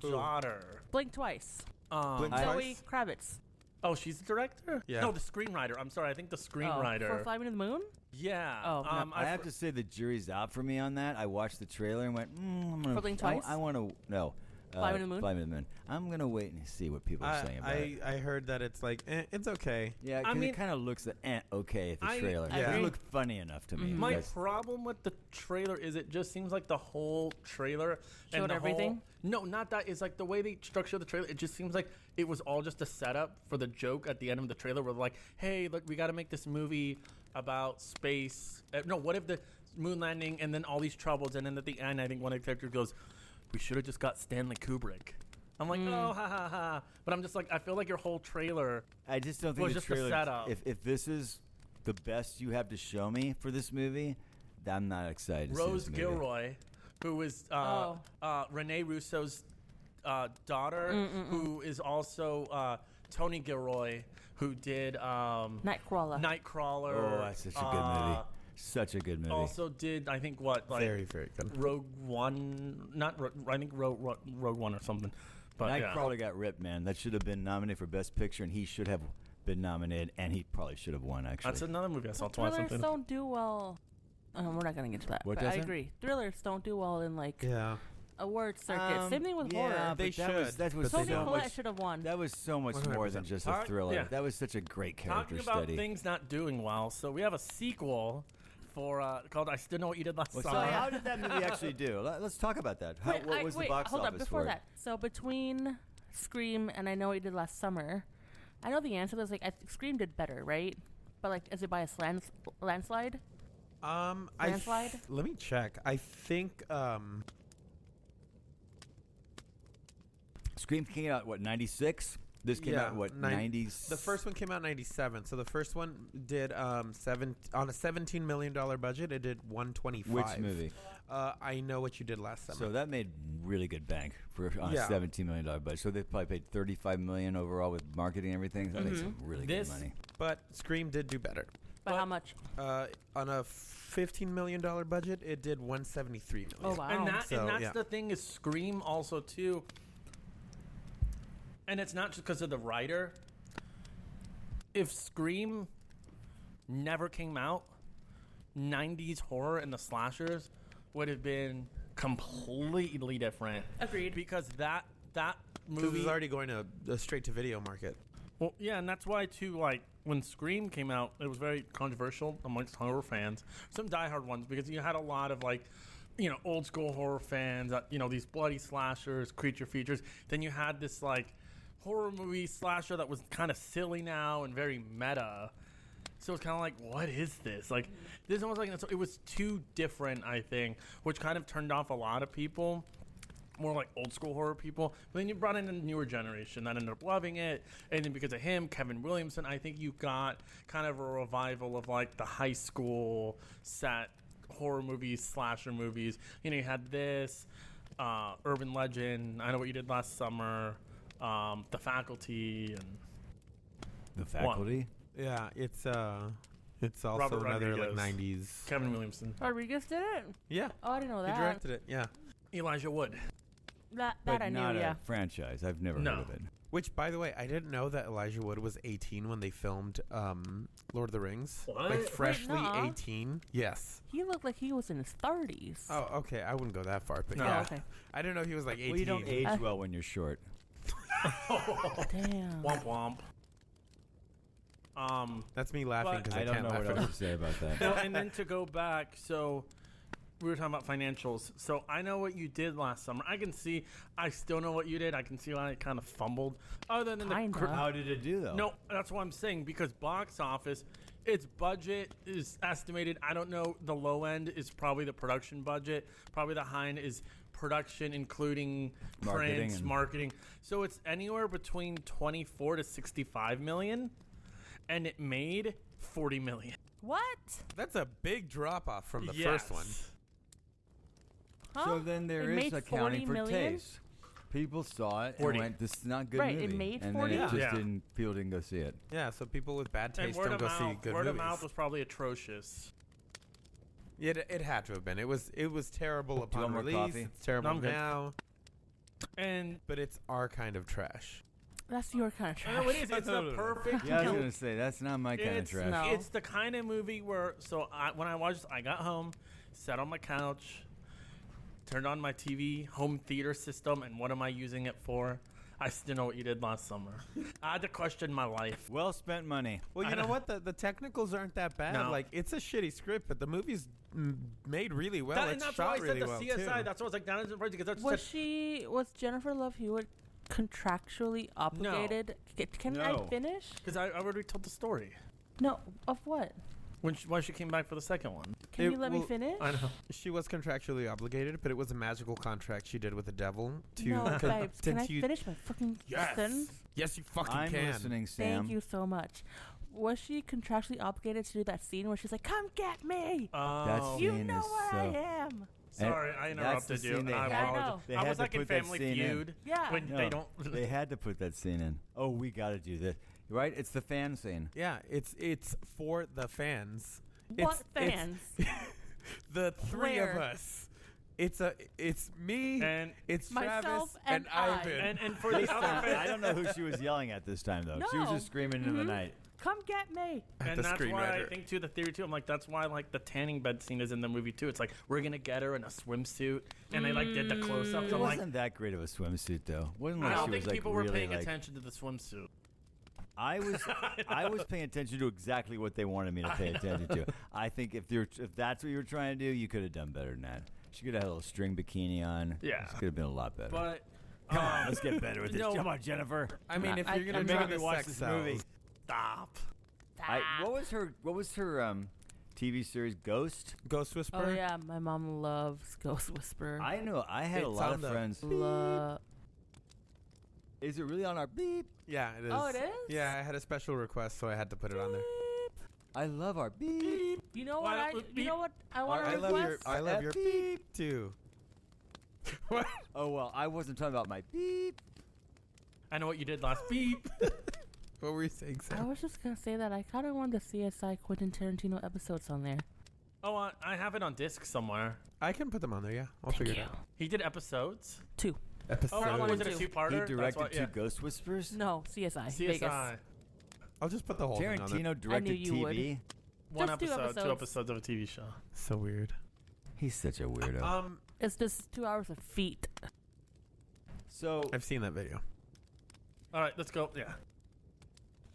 daughter. Blink twice. Blink Zoe twice? Kravitz. Oh, she's the director? Yeah. No, the screenwriter. I'm sorry. I think the screenwriter. For Fly Me to the Moon? Yeah. Oh, no. I have to say the jury's out for me on that. I watched the trailer and went, I'm gonna. For Blink Twice? I want to no. Fly Me to the Moon? Fly Me to the Moon. I'm gonna wait and see what people are saying about it. I heard that it's like, it's okay. Yeah, I mean, it kind of looks okay at the I- trailer. I It doesn't agree. look funny enough to me. My because- problem with the trailer is it just seems like the whole trailer Showed and the everything? Whole, no, not that. It's like the way they structure the trailer. It just seems like it was all just a setup for the joke at the end of the trailer. Where they're like, "Hey, look, we got to make this movie about space. No, what if the moon landing and then all these troubles, and then at the end, I think one of the characters goes, "We should have just got Stanley Kubrick." I'm like, oh, ha ha ha. But I'm just like, I feel like your whole trailer. I just don't think was the just a trailer. setup. If this is the best you have to show me for this movie, I'm not excited. To see Rose this movie. Gilroy, who is Rene Russo's daughter, who is also Tony Gilroy, who did Nightcrawler. Nightcrawler. Oh, that's such a good movie. Such a good movie. Also did, I think, Very, very good. Rogue One, I think Rogue One or something. But Nightcrawler got ripped, man. That should have been nominated for Best Picture, and he should have been nominated, and he probably should have won, actually. That's another movie I saw twice. Thrillers don't do well. We're not going to get to that. What but I doesn't? agree. Thrillers don't do well in like Yeah. award circuit. Same thing with yeah, horror. but They that was, should, that was but they Tony so don't. Collette much, should have won. that was so much more than 100%. just a thriller. Yeah. That was such a great character Talking about study. things not doing well, so we have a sequel for called I Still Know What You Did Last So Summer. how did that movie actually do? Let's talk about that. What was the box hold office up, before for it? that. So between Scream and I Know What You Did Last Summer, I know the answer was like I think Scream did better, right? But like, is it by a landslide? Landslide? Let me check. I think Scream came out, what, 96? This came out, what, 90? The first one came out in 97. So the first one did on a $17 million budget. It did 125. Which movie? I Know What You Did Last Summer. So that made really good bank on a $17 million budget. So they probably paid $35 million overall with marketing and everything. That makes some really good money. But Scream did do better. But how much? On a $15 million budget, it did 173 million. Oh wow! And that's the thing is Scream also too. And it's not just because of the writer. If Scream never came out, 90s horror and the slashers would have been completely different. Agreed. Because that movie... Because it's already going to the straight-to-video market. Well, yeah, and that's why, too, like, when Scream came out, it was very controversial amongst horror fans. Some diehard ones, because you had a lot of, like, you know, old school horror fans, you know, these bloody slashers, creature features. Then you had this, like, horror movie slasher that was kind of silly now and very meta. So it's kind of like, what is this? Like, this is almost like it was too different, I think, which kind of turned off a lot of people, more like old school horror people. But then you brought in a newer generation that ended up loving it, and then because of him, Kevin Williamson, I think you got kind of a revival of like the high school set horror movies, slasher movies. You know, you had this, Urban Legend, I Know What You Did Last Summer, The Faculty, and The Faculty? Yeah, it's also Robert another Rodriguez. like 90s. Kevin Williamson. Rodriguez did it. Yeah, Oh, I didn't know he that. directed it. Yeah, Elijah Wood. That But I knew. not Yeah. a franchise. I've never No. heard of it. which by the way, I didn't know that Elijah Wood was 18 when they filmed Lord of the Rings. What? Like Wait, freshly nuh-uh. 18. Yes. He looked like he was in his 30s. Oh, okay. I wouldn't go that far, but No. yeah. Okay. I didn't know he was like 18. Well, you don't age well when you're short. Damn. Womp womp. That's me laughing But- because I I, don't can't know laugh what at else to say about that. Well, and then to go back, so we were talking about financials. So I Know What You Did Last Summer. I can see, I still know what you did. I can see why it kind of fumbled. Other than Kinda. How did it do, though? No, that's what I'm saying, because box office, its budget is estimated. I don't know. The low end is probably the production budget. Probably the high end is production, including Marketing prints, and- marketing. So it's anywhere between 24 to 65 million, and it made 40 million. What? That's a big drop off from the Yes. first one. Huh? So then there It is made accounting 40 for million? taste. People saw it 40. and went, "This is not a good Right, it movie," made and 40? then it just Yeah. didn't. People didn't go see it. Yeah, so people with bad And taste word don't of go see mouth, good word movies. of mouth was probably atrocious. It had to have been. It was terrible Do you upon want more release. coffee? It's terrible No, I'm good. now. And But it's our kind of trash. That's your kind of I know trash. it is. It's No, the no, no. perfect. Yeah, I was gonna say that's not my kind of It's, trash. No. it's the kind of movie where, when I watched, I got home, sat on my couch, turned on my TV home theater system, and what am I using it for? I still Know What You Did Last Summer. I had to question my life. Well spent money. Well, I you know know. what? The technicals aren't that bad. No. Like, it's a shitty script, but the movie's made really well. And It's that's why shot I said really the well, CSI. too. That's why I was like, that isn't right, because that's Was Jennifer Love Hewitt contractually obligated? Can No. I finish? because I already told the story No. Of what? why she came back for the second one. Can It you let me will- finish? I know. She was contractually obligated, but it was a magical contract she did with the devil. To No, babes. Can I since you- finish my fucking sentence? Yes, you fucking I'm can. listening, Sam. Thank you so much. Was she contractually obligated to do that scene where she's like, "Come get me! Oh, You Scene know is where I so- am." sorry, I That's the interrupted you. scene they and I had. I know. apologize. They I had was to like in put that Family scene in. Feud. Yeah. When No, they don't. They had to put that scene in. Oh, we got to do this, right? It's the fan scene. Yeah, it's for the fans. What It's- fans? The three of Where? us. It's me. And it's Myself Travis and I. Ivan. and for the This other time, fans, I don't know who she was yelling at this time, though. She was No. just screaming into the night. Come get me! At and the that's why I screenwriter. think too the theory too. I'm like, that's why like the tanning bed scene is in the movie too. It's like we're gonna get her in a swimsuit, and they like did the close-ups. It I'm like, wasn't that great of a swimsuit, though. Wasn't I like don't she think was like people were really paying like. attention to the swimsuit. I was paying attention to exactly what they wanted me to pay attention to. I think if that's what you were trying to do, you could have done better than that. She could have had a little string bikini on. Yeah. This could have been a lot better. But Come on, let's get better with this. no. Come on, Jennifer. I mean, if I- you're gonna I'm try making to me watch sex this sells, movie. stop. What was her TV series Ghost? Ghost Whisperer. Oh yeah, my mom loves Ghost Whisperer. I know. I had a It's lot on of the- friends. Is it really on our beep? Yeah, it is. Oh, it is? Yeah, I had a special request, so I had to put it on there. I love our beep. You know what? I want to I request. love your beep too. What? Oh, well, I wasn't talking about my beep. I know what you did last beep. What were you saying, I Sam? was just gonna say that I kind of want the CSI Quentin Tarantino episodes on there. Oh, I have it on disc somewhere. I can put them on there, yeah. I'll Thank figure you. it out. He did episodes. 2. Episode. Oh, one was and it a two. two-parter? He directed two Ghost Whispers. No, CSI. CSI. Vegas. I'll just put the whole thing on there. Tarantino directed you would. TV. One Just 2 episode, 2 episodes. episodes of a TV show. So weird. He's such a weirdo. It's just 2 hours of feet. So I've seen that video. All right, let's go. Yeah.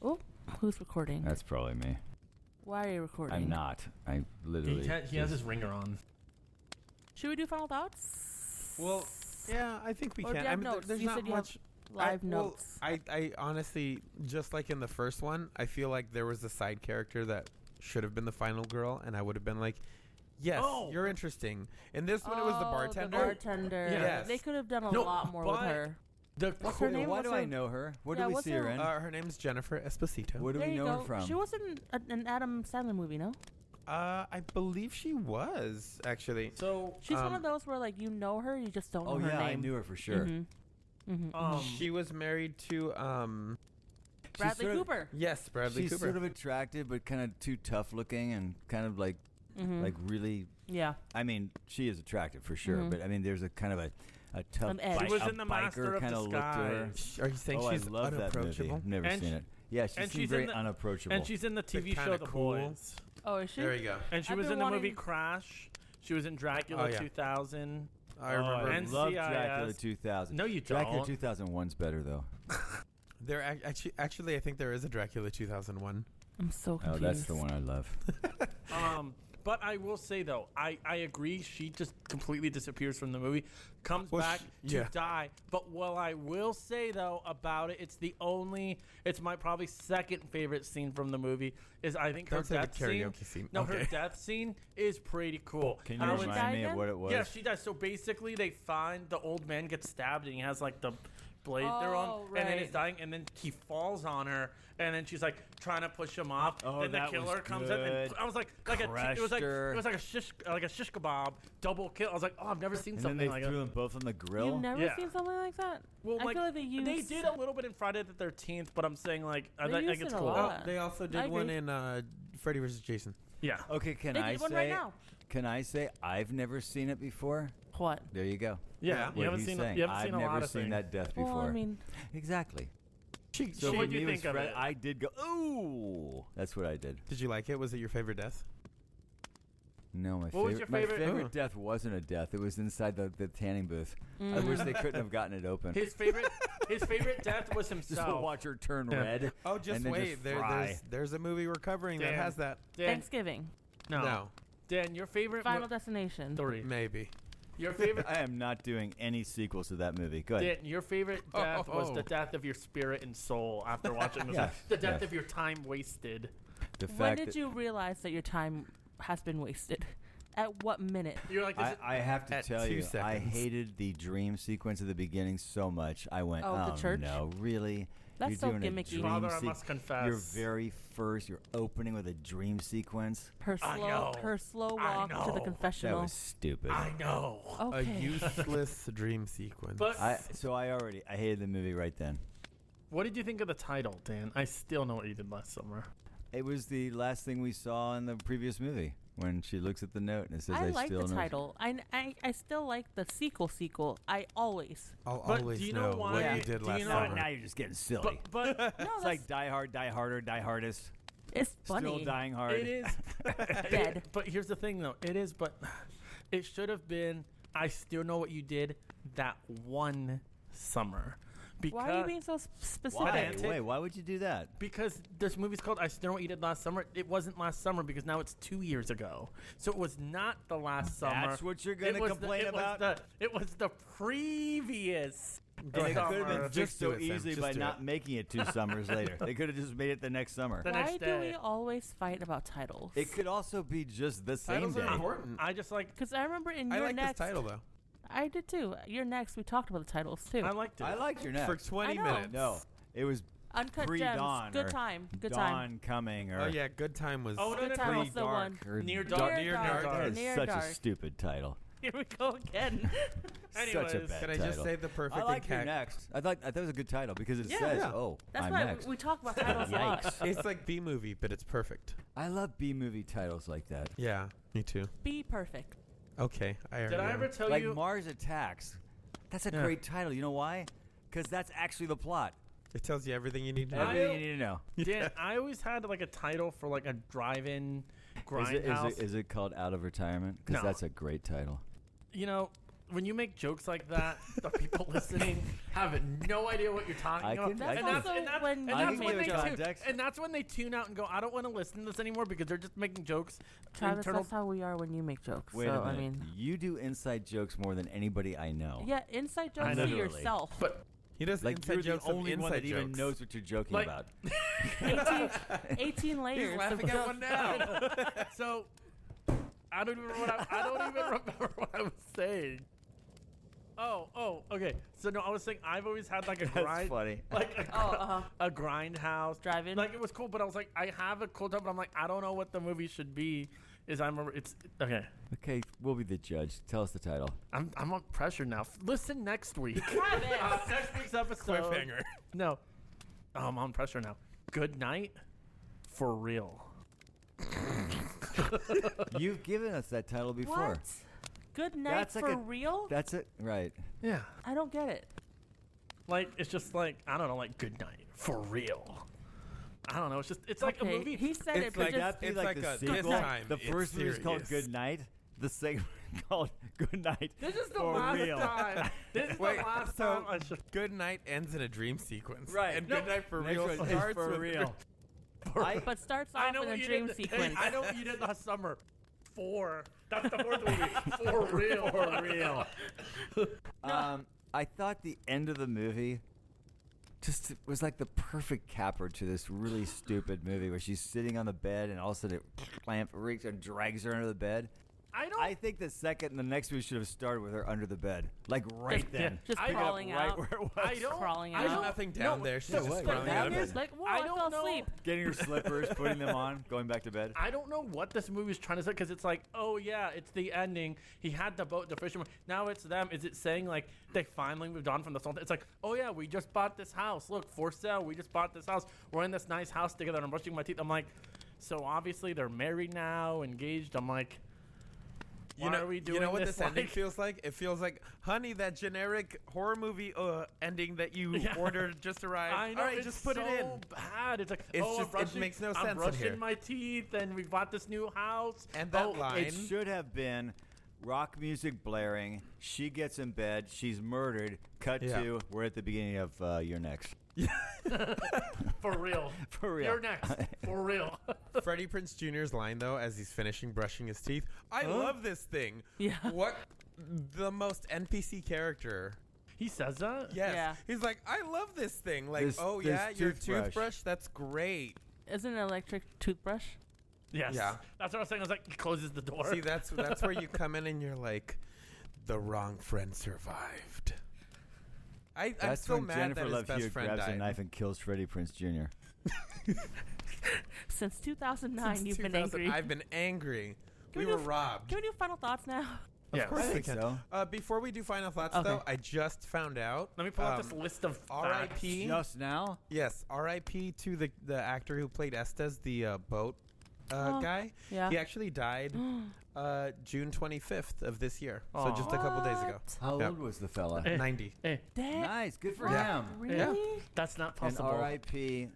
Oh, who's recording? that's probably me. Why are you recording? I'm not. I literally. He has his ringer on. Should we do final thoughts? Well, yeah, I think we Or do can. you have I mean, notes? there's You not said you have much. live notes. I honestly, just like in the first one, I feel like there was a side character that should have been the final girl, and I would have been like, yes, Oh. you're interesting. In this one, it was the bartender. The bartender. Yes. They could have done a No, lot more with but- her. What's her name? Why What's do I her- know her? What Yeah, do we what's see her her- in? Her name's Jennifer Esposito. Where do There we you know go. her from? She was in an Adam Sandler movie, no? I believe she was actually. So, She's one of those where like you know her, you just don't know Oh her yeah, name. I knew her for sure. She was married to Bradley sort of- Cooper. yes, Bradley She's Cooper. sort of attractive, but kind of too tough looking, and kind of like really. Yeah. I mean, she is attractive for sure, but I mean, there's a kind of a tough An edge. bike, She was a in The Master biker of kind of look to her. Disguise. Are you saying Oh, she's I love that movie. unapproachable? Never And seen she- it. Yeah, she and seems she's very in the- unapproachable. and she's in the TV They're show kinda The cool. Boys. Oh, is she? There you go. And she I've was been in the movie wanting- Crash. She was in Dracula Oh, yeah. 2000. I remember. and love NCIS. Dracula 2000. No, you Dracula don't. 2001's better though. There actually, I think there is a Dracula 2001. I'm so Oh, confused. that's the one I love. But I will say though, I agree. She just completely disappears from the movie, comes Well, back to yeah. die. But what I will say though about it, it's my probably second favorite scene from the movie. Is I think her Don't say the death scene. karaoke scene. No, her Okay. death scene is pretty cool. Can How you did she remind die me of again? what it was? Yeah, she does. So basically, they find the old man gets stabbed and he has like the blade they're on, Oh, and then he's right. dying, and then he falls on her, and then she's like trying to push him off. Oh, then the that killer was comes in, and good. I was like it was like a shish kebab double kill. I was like, oh, I've never seen And then something they like threw that. them both on the grill. You've never Yeah. seen something like that? Well, I feel like they used. they did a little bit in Friday the 13th, but I'm saying like I They think used it's it a cool. lot. Oh, they also I did one agree. in Freddy vs. Jason. Yeah. Okay, can They I did one say? right now. Can I say I've never seen it before? What? There you go. Yeah, What you haven't he's seen saying. you haven't I've seen a never lot of seen things. that death before. Well, I mean, Exactly. So So what'd for you me, think was of Fred, it? I did go. Ooh, that's what I did. did you like it? Was it your favorite death? No, my What was your favorite- My favorite Oh. death wasn't a death. It was inside the tanning booth. I wish they couldn't have gotten it open. His favorite death was Just to himself. watch her turn Yeah. red. Oh, just and then wait. Just fry. There's a movie we're covering that Dan. has that. Dan, Thanksgiving. no. Dan, your favorite Final Destination. 3. Maybe. Your favorite I am not doing any sequels to that movie. Go ahead. Dan, your favorite death was the Oh. death of your spirit and soul after watching this. Yes, The death yes. of your time wasted. The When fact did that you realize that your time has been wasted? At what minute? You're like, this I have to At tell 2 you, I seconds. hated the dream sequence at the beginning so much. I went, Oh, the church? no, really? That's You're so doing gimmicky. A dream Father, I must confess. Your very first, you're opening with a dream sequence. Her I slow, know. her slow I walk to the know. That confessional. was stupid. I know. A Okay. useless dream sequence. But I hated the movie right then. what did you think of the title, Dan? I still know what you did last summer. It was the last thing we saw in the previous movie when she looks at the note and it says, I "I like still the know." title. I still like the sequel. I always. I'll But always do you know know why- what Yeah. you did do last you know- summer. Now you're just getting silly. But No, it's that's, like Die Hard, Die Harder, Die Hardest. it's Still funny. dying hard. it is Dead. But here's the thing, though. It is, but it should have been. I still know what you did that one summer. Because Why are you being so specific? Why? Pedantic. Wait, why would you do that? Because this movie's called I Still Know What You Did Last Summer. It wasn't last summer because now it's 2 years ago. So it was not the last summer. That's what you're going It to was complain about? it was the previous And it summer. could have been Just fixed do so it, Sam. easily Just by do not it. making it 2 summers later. They could have just made it the next summer. The Why next do we day. always fight about titles? It could also be just the same Titles day. are important. I just like Because I remember in I your like next. this title though. I did too. You're next. We talked about the titles too. I liked it. I liked your next. For 20 I know. minutes. No, it was Uncut pre-dawn. Gems. Good or time. Good dawn time. coming. Or Oh yeah, Good Time was. Oh, no, Good no, time no. was the one. or Near dark. dark. Near Dark. dark. That is Near such dark. a stupid title. Here we go again. Such a Anyways. bad Can I title. just say the perfect I like your encac- next. I thought it was a good title because it Yeah. says, Yeah. "Oh, That's I'm why next." we talk about titles a lot. Yikes. It's like B movie, but it's perfect. I love B movie titles like that. Yeah, me too. Be perfect. Okay, Did I ever tell Like you? Mars Attacks. That's a Yeah. great title. You know why? Because that's actually the plot. It tells you everything you need to know. Everything you need to know. Dan, I always had like a title for like a drive-in grindhouse. Is it called Out of Retirement? Because No. that's a great title. You know, when you make jokes like that, the people listening have no idea what you're talking I about. can- That's I can- also when I that's can when give they it context. and that's when they tune out and go, I don't want to listen to this anymore because they're just making jokes. Travis, internal- that's how we are when you make jokes. Wait so, a minute. I mean, You do inside jokes more than anybody I know. yeah, inside jokes to Literally. yourself. But He does Like inside you're the jokes of only inside one that even jokes. knows what you're joking Like- about. 18 layers. He's laughing of at one now. so I don't even remember what I was saying. Oh, okay. So no, I was saying I've always had like a That's grind, funny. like a grind house. Drive-in? Like it was cool, but I was like, I have a cool time, but I'm like, I don't know what the movie should be. I remember it's okay. Okay, we'll be the judge. Tell us the title. I'm on pressure now. Listen next week. Travis. Next week's episode. Cliffhanger. No, I'm on pressure now. Good night, for real. You've given us that title before. What? Good night That's like for a- real? That's it. Right. Yeah, I don't get it. like it's just like I don't know, like good night for real. I don't know. It's like a Okay, movie. He said It's it, but like just That'd be It's like like the a sequel. this time The it's first movie is called serious. Good Night. The second called Good Night. This is the for last real. time. This is Wait, the last so time I should. Good Night ends in a dream sequence. Right. And No, Good Night for next real one is starts for with real. but starts I off know in what a you dream did. sequence. I know what you did last summer. 4. That's the fourth movie. For real. For real. I thought the end of the movie just was like the perfect capper to this really stupid movie where she's sitting on the bed and all of a sudden it reeks and drags her under the bed. I think the next movie should have started with her under the bed, like right Just- then. just Pick it up crawling right out. where it was. I don't. Crawling I out. There's don't- nothing down no, there. She's no, just what? crawling out of Happened? it. Like, whoa, I I don't fell know. asleep. Getting her slippers, putting them on, going back to bed. I don't know what this movie is trying to say because it's like, oh yeah, it's the ending. He had the boat, the fisherman. Now it's them. Is it saying like they finally moved on from the Sultan? It's like, oh yeah, we just bought this house. Look, for sale. We just bought this house. We're in this nice house together. And I'm brushing my teeth. I'm like, so obviously they're married now, engaged. I'm like, why are we doing You know what this? this ending like- feels like? It feels like, honey, that generic horror movie ending that you Yeah. ordered just arrived. I know, All right, it's just put it in. so bad. It's like, It's oh, just- it makes no I'm sense in brushing here. my teeth, and we bought this new house. And that Oh, line. It should have been rock music blaring. She gets in bed. She's murdered. Cut Yeah. to, we're at the beginning of You're Next. For real. For real. You're next. For real. Freddie Prinze Jr.'s line, though, as he's finishing brushing his teeth, I love this thing. Yeah. What the most NPC character. He says that? Yes. Yeah. He's like, I love this thing. Like, This- oh, this yeah, your toothbrush. toothbrush? That's great. Isn't it an electric toothbrush? Yes. Yeah. That's what I was saying. I was like, he closes the door. See, that's where you come in and you're like, the wrong friend survived. I'm That's still when mad Jennifer that his Love best Hewitt friend grabs died. a knife and kills Freddie Prinze Jr. Since 2009, Since you've been 2000, angry. I've been angry. Can We we were do- robbed. Can we do final thoughts now? Yes. Of course I we think can. so. Before we do final thoughts, Okay. though, I just found out. Let me pull up this list of facts. R.I.P. Just now? Yes, R.I.P. to the actor who played Estes, the boat guy. Yeah. He actually died June 25th of this year, so just a couple days ago. How Yep. old was the fella? Eh. 90. Hey, Dad? Nice. Good for What? him. Really? that's not And possible. R.I.P.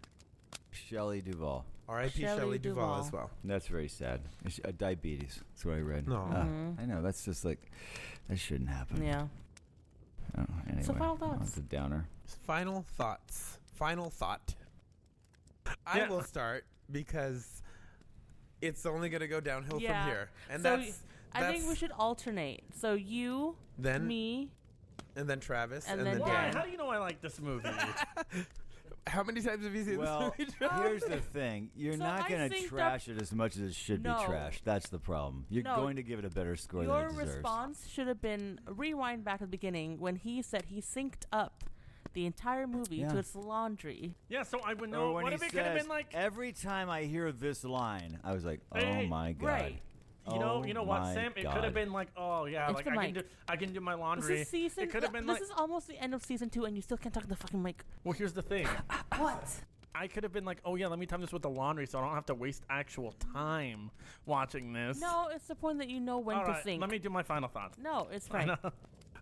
Shelley Duvall. R.I.P. Shelley Shelley Duvall Duvall. as well. That's very sad. It's, diabetes. That's what I read. No. Mhm. I know. That's just like, that shouldn't happen. Yeah. Oh, anyway. final thoughts. That's a downer. Final thoughts. Final thought. I Yeah. will start because it's only going to go downhill Yeah. from here, and So that's I think we should alternate. So you, then me. and then Travis and and then then Why? Dan. How do you know I like this movie? How many times have you seen Well, this movie? here's the thing. You're So not I going to synced trash it as much as it should No. be trashed. That's the problem. You're No. going to give it a better score than Your it deserves. response should have been rewind back to the beginning when he said he synced up the entire movie Yeah. to its laundry. Yeah, so I would Or know. when What he if it could have says, been like, every time I hear this line, I was like, oh Hey, my God. right. you know Oh what, my Sam? It God. could have been like, oh yeah, Into like the mic. I can do my laundry. This is season. It could have been this like, is almost the end of season 2, and you still can't talk to the fucking mic. well, here's the thing. What? I could have been like, oh yeah, let me time this with the laundry, so I don't have to waste actual time watching this. No, it's the point that you know when All to right, sync. let me do my final thoughts. No, it's fine.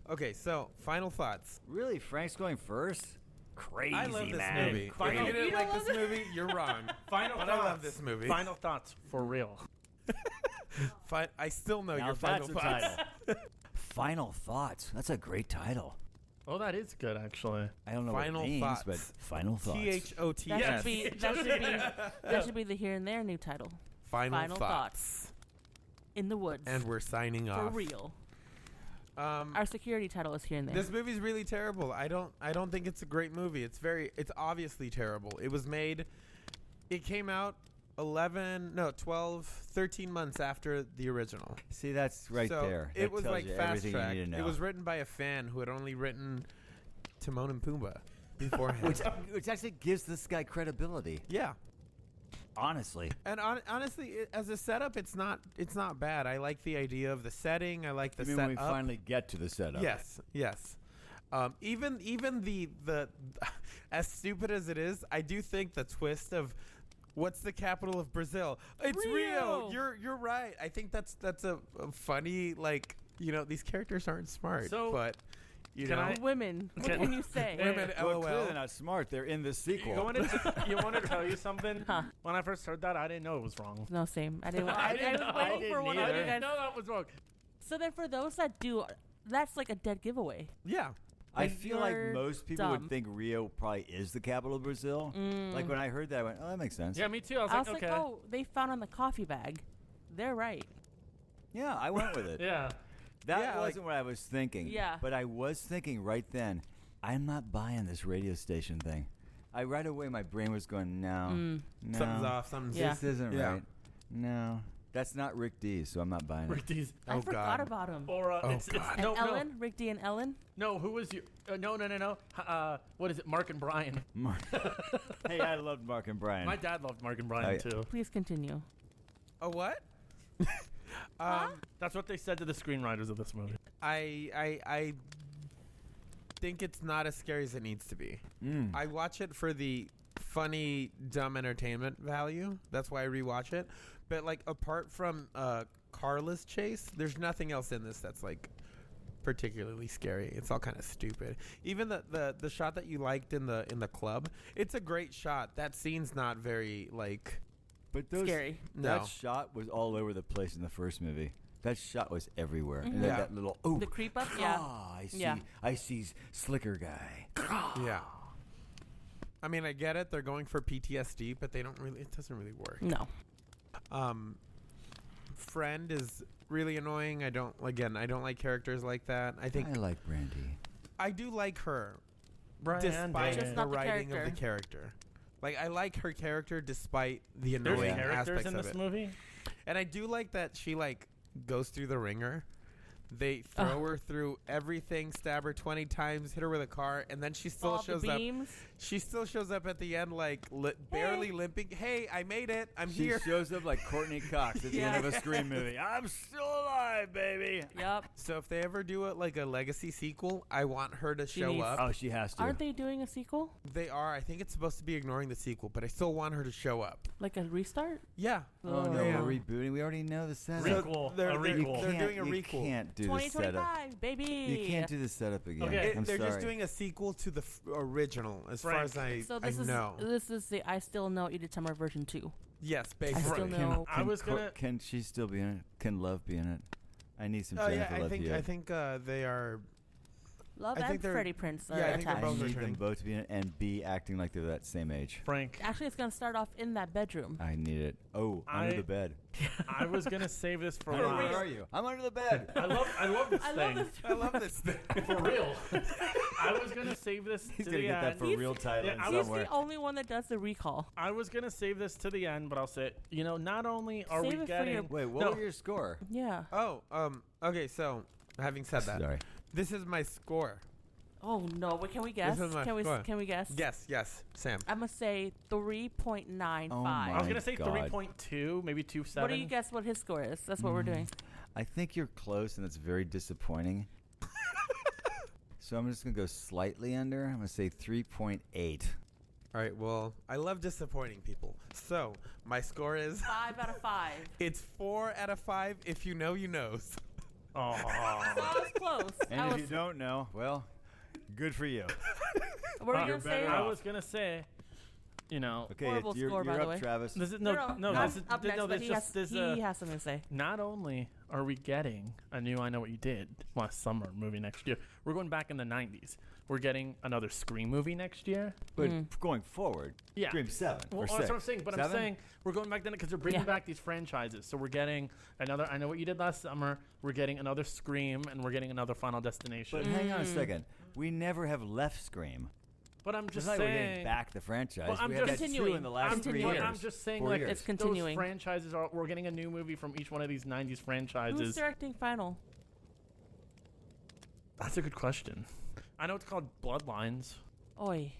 Okay, so final thoughts. Really? Frank's going first? Crazy, I love this man. movie. Final- If you didn't You like don't this movie, you're wrong. Final But thoughts. I love this movie. Final thoughts for real. I still know Now your final that's a thoughts. title. Final Thoughts. That's a great title. Oh, that is good actually. I don't know Final what it means, Thoughts. but Final Thoughts. THOTS. That Yes. should be that should be the here and there new title. Final thoughts. In the woods. And we're signing for off. real. Um, Our security title is here and there. This movie's really terrible. I don't think it's a great movie. It's obviously terrible. It came out 12, 13 months after the original. See, that's right So there. It That was tells like you fast everything track. you need to know. It was written by a fan who had only written Timon and Pumbaa beforehand. which actually gives this guy credibility. Yeah. Honestly. And honestly, as a setup, it's not bad. I like the idea of the setting. I like the I mean, setup. when we finally get to the setup. Yes. Even the as stupid as it is, I do think the twist of what's the capital of Brazil? It's Rio. You're right. I think that's a funny, like, these characters aren't smart, So, but you can know. I- Women. What Can- can you say? Women, Well, LOL. clearly they're not smart. They're in the sequel. You want to tell you something? Huh. When I first heard that, I didn't know it was wrong. No, same. I didn't. I I didn't was know. waiting I for one didn't of you either. guys. No, that was wrong. So then, for those that do, that's like a dead giveaway. Yeah. I Like, feel like you're most people dumb. would think Rio probably is the capital of Brazil. Like when I heard that, I went, "Oh, that makes sense." Yeah, me too. I was I like, was okay. like, oh, they found on the coffee bag. They're right. Yeah, I went with it. Yeah. That Yeah, wasn't what I was thinking. Yeah. But I was thinking right then, I'm not buying this radio station thing. Right away, my brain was going, no. Something's off. Something's Yeah. This isn't Yeah. right. No. That's not Rick D, so I'm not buying it. Rick D's. I Oh, forgot God. about him. Or Oh, it's God. And no, Ellen, Rick D and Ellen. no. Who was you? No. What is it? Mark and Brian. Mark. Hey, I loved Mark and Brian. My dad loved Mark and Brian Oh, yeah. too. Please continue. A what? That's what they said to the screenwriters of this movie. I think it's not as scary as it needs to be. I watch it for the funny, dumb entertainment value. That's why I rewatch it. But like, apart from Carla's chase, there's nothing else in this that's like particularly scary. It's all kind of stupid. Even the shot that you liked in the club, it's a great shot. That scene's not very like. But those, Scary. That No. shot was all over the place in the first movie. That shot was everywhere. And Yeah. that little, oh, The creep up? Yeah. I see. Yeah. I see Slicker guy. Yeah. I mean, I get it. They're going for PTSD, but they don't really. It doesn't really work. No. Friend is really annoying. I don't like characters like that. I think I like Brandy. I do like her Brian. despite Just the not the writing of character. the character. Like, I like her character despite the There's annoying characters aspects in of this it. movie. And I do like that she like goes through the ringer. They throw her through everything, stab her 20 times, hit her with a car, and then she still All the shows up. beams. She still shows up at the end, like barely limping. Hey, I made it. I'm She here. shows up like Courtney Cox at the end of a Scream movie. I'm still alive, baby. Yup. So if they ever do it like a legacy sequel, I want her to She show needs- up. Oh, she has to. Aren't they doing a sequel? They are. I think it's supposed to be ignoring the sequel, but I still want her to show up. Like a restart? Yeah. Oh, no, Yeah. we're rebooting. We already know the setup. Requel. they're- A they're- requel. they're doing a You requel. can't do the setup. 2025, baby. You can't do the setup again. Okay. I'm They're sorry. just doing a sequel to the original, as far Frank. as I So this is know. this is the I Still Know Edith Summer version 2. Yes, I basically. still Can, know. I was gonna- Can she still be in it? Can Love be in it? I need some Oh yeah, Jennifer Love I Hewitt. think they are. Love I think and they're- Freddie Prinze are yeah, I think they're attached. I both need them returning. both to be in, and be acting like they're that same age. Frank, Actually, it's gonna start off in that bedroom. I need it. Oh, under the bed. I was gonna save this for Where last. are you? I'm under the bed. I love this I thing. love this. I love this thing. For real. I was gonna save this He's to gonna the get that end. for real title yeah, I He's somewhere. the only one that does the recall. I was gonna save this to the end, but I'll say, not only are Save we it for getting your- Wait, what No. was your score? Yeah. Oh, okay. So, having said that, Sorry. this is my score. Oh no! Wait, can we guess? is my Can we? score. Can we guess? Yes, Sam. I'm gonna say 3.95. Oh I was my gonna say God. 3.2, maybe 2.7. What do you guess? What his score is? That's what we're doing. I think you're close, and it's very disappointing. So I'm just gonna go slightly under. I'm gonna say 3.8. All right. Well, I love disappointing people. So my score is 5 out of 5. it's 4 out of 5. If you know, you knows. So Oh. I was close. And I if was, you don't know, well, good for you. what were you you're gonna say? better I off. was gonna say, Okay, Horrible you're, score, by you're the up, way. Travis. this is No, this is up next, no, but this he, just has, this he has something to say. not only are we getting a new I Know What You Did Last Summer movie next year, we're going back in the 90s. We're getting another Scream movie next year. But going forward, Yeah. Scream 7 Well, or that's 6. what I'm saying. But 7? I'm saying we're going back then because they're bringing Yeah. back these franchises. So we're getting another I Know What You Did Last Summer. We're getting another Scream, and we're getting another Final Destination. But hang on a second. We never have left Scream. But I'm It's just not like we're getting saying. back the franchise. Well, I'm we have just had 2 continuing. in the last I'm 3 continuing. years. I'm just saying, 4 like, years. It's continuing. Those franchises are. We're getting a new movie from each one of these 90s Who's franchises. directing Final? That's a good question. I know it's called Bloodlines Oi.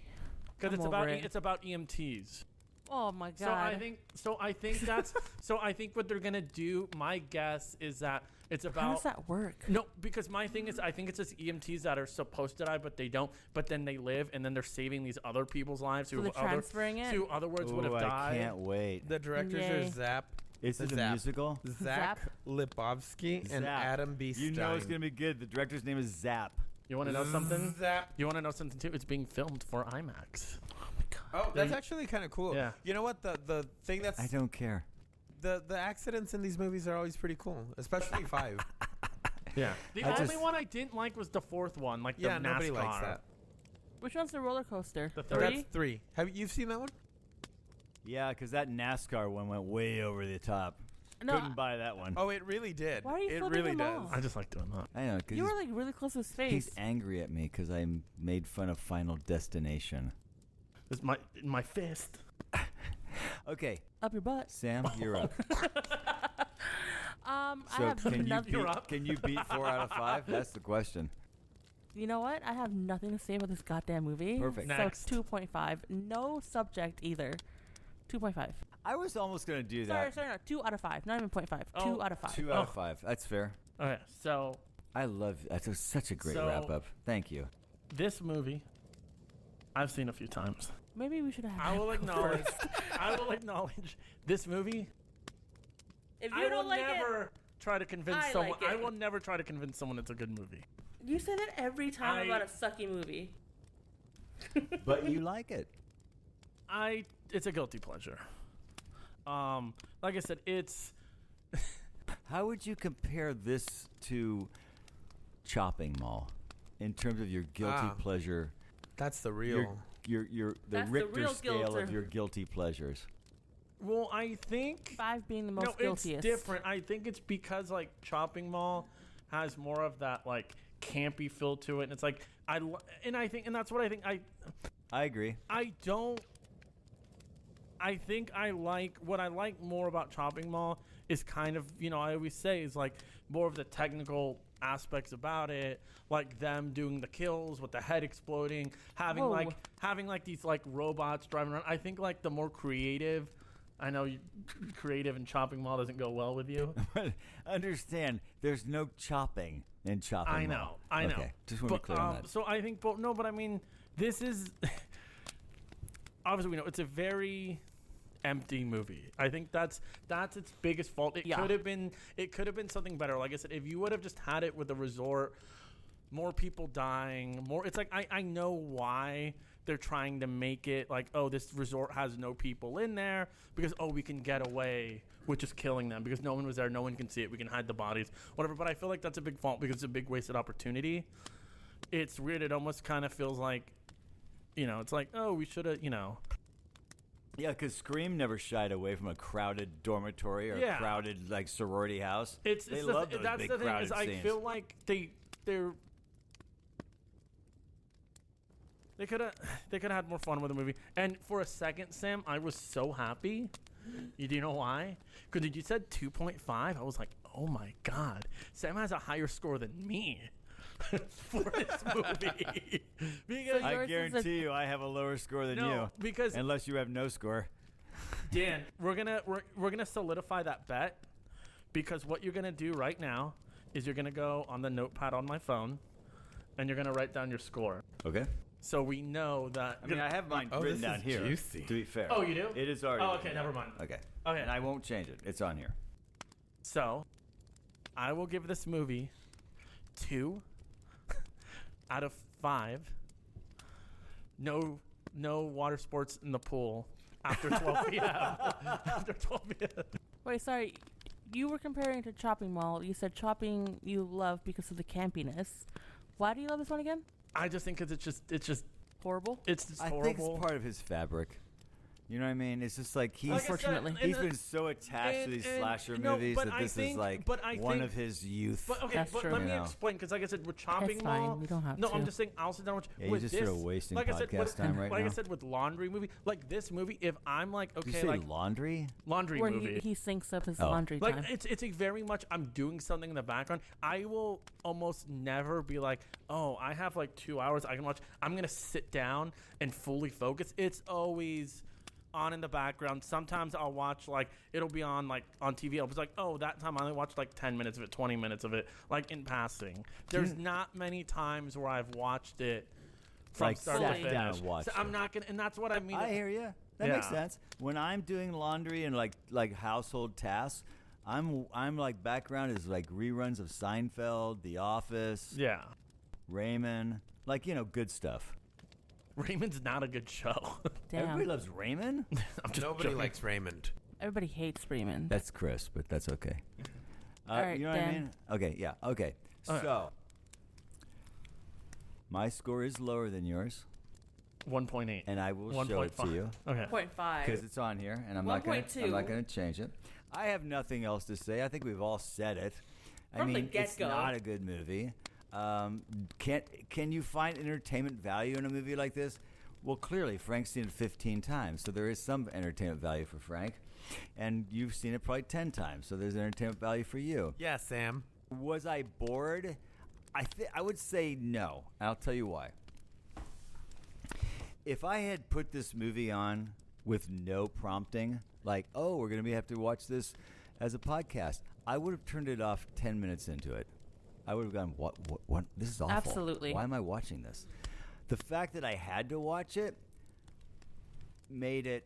because I'm it's over about it. it's about EMTs. Oh my God. So I think that's so I think what they're gonna do. My guess is that it's How about does that work? no, because my thing is I think it's just EMTs that are supposed to die, but they don't. But then they live, and then they're saving these other people's lives So who they're other transferring it? who otherwise would have Ooh, died. I can't wait. The directors Yay. are Zap, Is it a Zap. musical? Zach Zap? Lipovsky, and Zap. Adam B. You know it's Stein. going to be good. The director's name is Zap. You want to know something? Zap. You want to know something too? It's being filmed for IMAX. Oh, that's actually kind of cool. Yeah. You know what? The thing that's I don't care. the accidents in these movies are always pretty cool, especially 5. Yeah. The I only just- one I didn't like was the fourth one, like Yeah, the nobody NASCAR. likes that. Which one's the roller coaster? The But 3? that's 3. Have you seen that one? Yeah, because that NASCAR one went way over the top. No, Couldn't buy that one. Oh, it really did. Why are you it flipping really them does. off? I just like doing that. I know, because you were like really close to his face. he's angry at me because I made fun of Final Destination. It's my fist. Okay, Up your butt. Sam, you're up. I So have can you, nothing. You're up. can you beat 4 out of 5? That's the question. You know what? I have nothing to say about this goddamn movie. Perfect. Next. So 2.5. No subject either. 2.5. I was almost going to do Sorry, that. sorry, no. 2 out of 5. Not even 0.5. Oh, 2 out of 5. 2 out of 5. That's fair. Okay, so I love that's such a great So- wrap up. Thank you. this movie, I've seen a few times. Maybe we should have. I will him go acknowledge. first. I will acknowledge this movie. If I you will don't like never try to convince I someone. like it. I will never try to convince someone it's a good movie. it, you say that every time I- about a sucky movie. But you like it. It's a guilty pleasure. Like I said, it's How would you compare this to Chopping Mall in terms of your guilty pleasure? That's the real. Your the That's the Richter real scale guilter. of your guilty pleasures. well, I think 5 being the most no, guiltiest. it's different. I think it's because like Chopping Mall has more of that like campy feel to it, and it's like and that's what I think. I agree. I don't. I think I like what I like more about Chopping Mall is kind of, I always say is like more of the technical aspects about it, like them doing the kills with the head exploding, having Whoa. like these like robots driving around. I think like the more creative. I know creative and Chopping Mall doesn't go well with you. Understand, there's no chopping in Chopping I Mall. know. Okay, just want to be clear on that. So I think, but I mean, this is obviously we know it's a very empty movie. I think that's its biggest fault. It Yeah. could have been something better. Like I said, if you would have just had it with the resort, more people dying, more. It's like I know why they're trying to make it like, oh, this resort has no people in there because we can get away with just killing them because no one was there, no one can see it, we can hide the bodies, whatever. But I feel like that's a big fault because it's a big wasted opportunity. it's weird. It almost kind of feels like, it's like, oh, we should have, Yeah, because Scream never shied away from a crowded dormitory or a crowded like sorority house. They love those that's big the thing crowded is I scenes. feel like they could have had more fun with the movie. And for a second, Sam, I was so happy. Do you know why? Because you said 2.5. I was like, oh my god, Sam has a higher score than me for this movie. Because I guarantee you, I have a lower score than you. Because unless you have no score. Dan, we're gonna solidify that bet, because what you're gonna do right now is you're gonna go on the notepad on my phone, and you're gonna write down your score. Okay. So we know that. I mean, I have mine written down here. Juicy. To be fair. Oh, you do? It is already. Oh, okay, never mind. Okay. Okay. And I won't change it. It's on here. So, I will give this movie 2 out of 5. No water sports in the pool after 12 p.m. After 12 p.m. Wait, sorry. You were comparing to Chopping Mall. You said Chopping you love because of the campiness. Why do you love this one again? I just think because it's just Horrible. it's just I horrible. think it's part of his fabric. You know what I mean? It's just like he's Like I said, Unfortunately. and he's the- been so attached to these and- slasher no, movies but that I this think- is like but I one think- of his youth. But okay, That's but true. let me You know. explain, because like I said, with Chopping It's Mall, fine. You don't have no, to. I'm just saying. I'll sit down with Yeah, you're with just this, sort of wasting like I said, podcast with, time right like now. I said with laundry movie, like this movie, if I'm like Did okay, you say like laundry? laundry Where movie, he syncs up his Oh. laundry like time. it's a very much I'm doing something in the background. I will almost never be like, oh, I have like 2 hours I can watch. I'm gonna sit down and fully focus. It's always on in the background. Sometimes I'll watch, like, it'll be on like on TV. I'll be like, oh, that time I only watched like 10 minutes of it, 20 minutes of it, like in passing. There's not many times where I've watched it from Like, start to sat finish. down and watched So I'm it. not gonna, and that's what I mean. I hear you. That makes Yeah. sense. When I'm doing laundry and like household tasks, I'm like background is like reruns of Seinfeld, The Office, Yeah, Raymond, like good stuff. Raymond's not a good show. Damn. Everybody loves Raymond. I'm just Nobody joking. likes Raymond. Everybody hates Freeman. That's Chris, but that's okay. All right, you know what I Dan. mean? Okay, yeah, okay. All right. So my score is lower than yours, 1.8. and I will show it to 1.5. you. Okay. 0.5. Because it's on here, and I'm not gonna 1.2. change it. I have nothing else to say. I think we've all said it. I From the mean, it's get-go. not a good movie. Can you find entertainment value in a movie like this? Well, clearly Frank's seen it 15 times, so there is some entertainment value for Frank, and you've seen it probably 10 times, so there's entertainment value for you. Yeah, Sam. Was I bored? I would say no. I'll tell you why. If I had put this movie on with no prompting, like, oh, we're going to have to watch this as a podcast, I would have turned it off 10 minutes into it. I would have gone, what? This is awful. Absolutely. Why am I watching this? The fact that I had to watch it made it...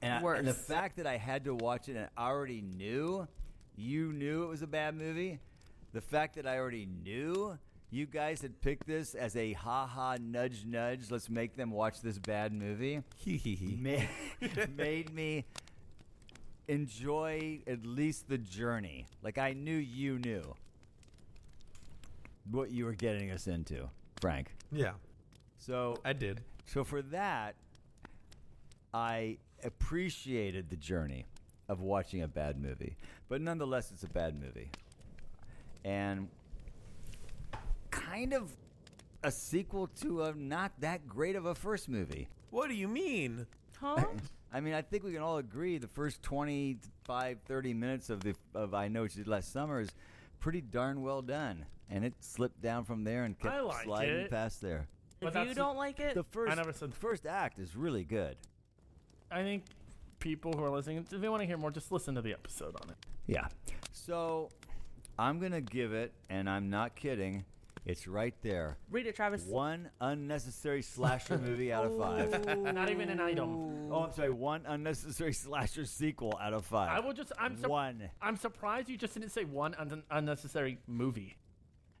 And Worse. the fact that I had to watch it and I already knew, you knew it was a bad movie. The fact that I already knew you guys had picked this as a ha-ha, nudge, let's make them watch this bad movie, made me enjoy at least the journey. Like, I knew you knew what you were getting us into, Frank. Yeah, So I did. so for that, I appreciated the journey of watching a bad movie. But nonetheless, it's a bad movie. And kind of a sequel to a not that great of a first movie. What do you mean? Huh? I mean, I think we can all agree the first 25, 30 minutes of I Know What You Did Last Summer is pretty darn well done. And it slipped down from there and kept I like sliding it. past there. But If that's you the- don't like it, The first, I never said- first act is really good. I think people who are listening, if they want to hear more, just listen to the episode on it. Yeah. So I'm going to give it, and I'm not kidding, it's right there. read it, Travis. One unnecessary slasher movie out of 5. Not even an item. Oh, I'm sorry. One unnecessary slasher sequel out of 5. I will just. One. I'm surprised you just didn't say one unnecessary movie.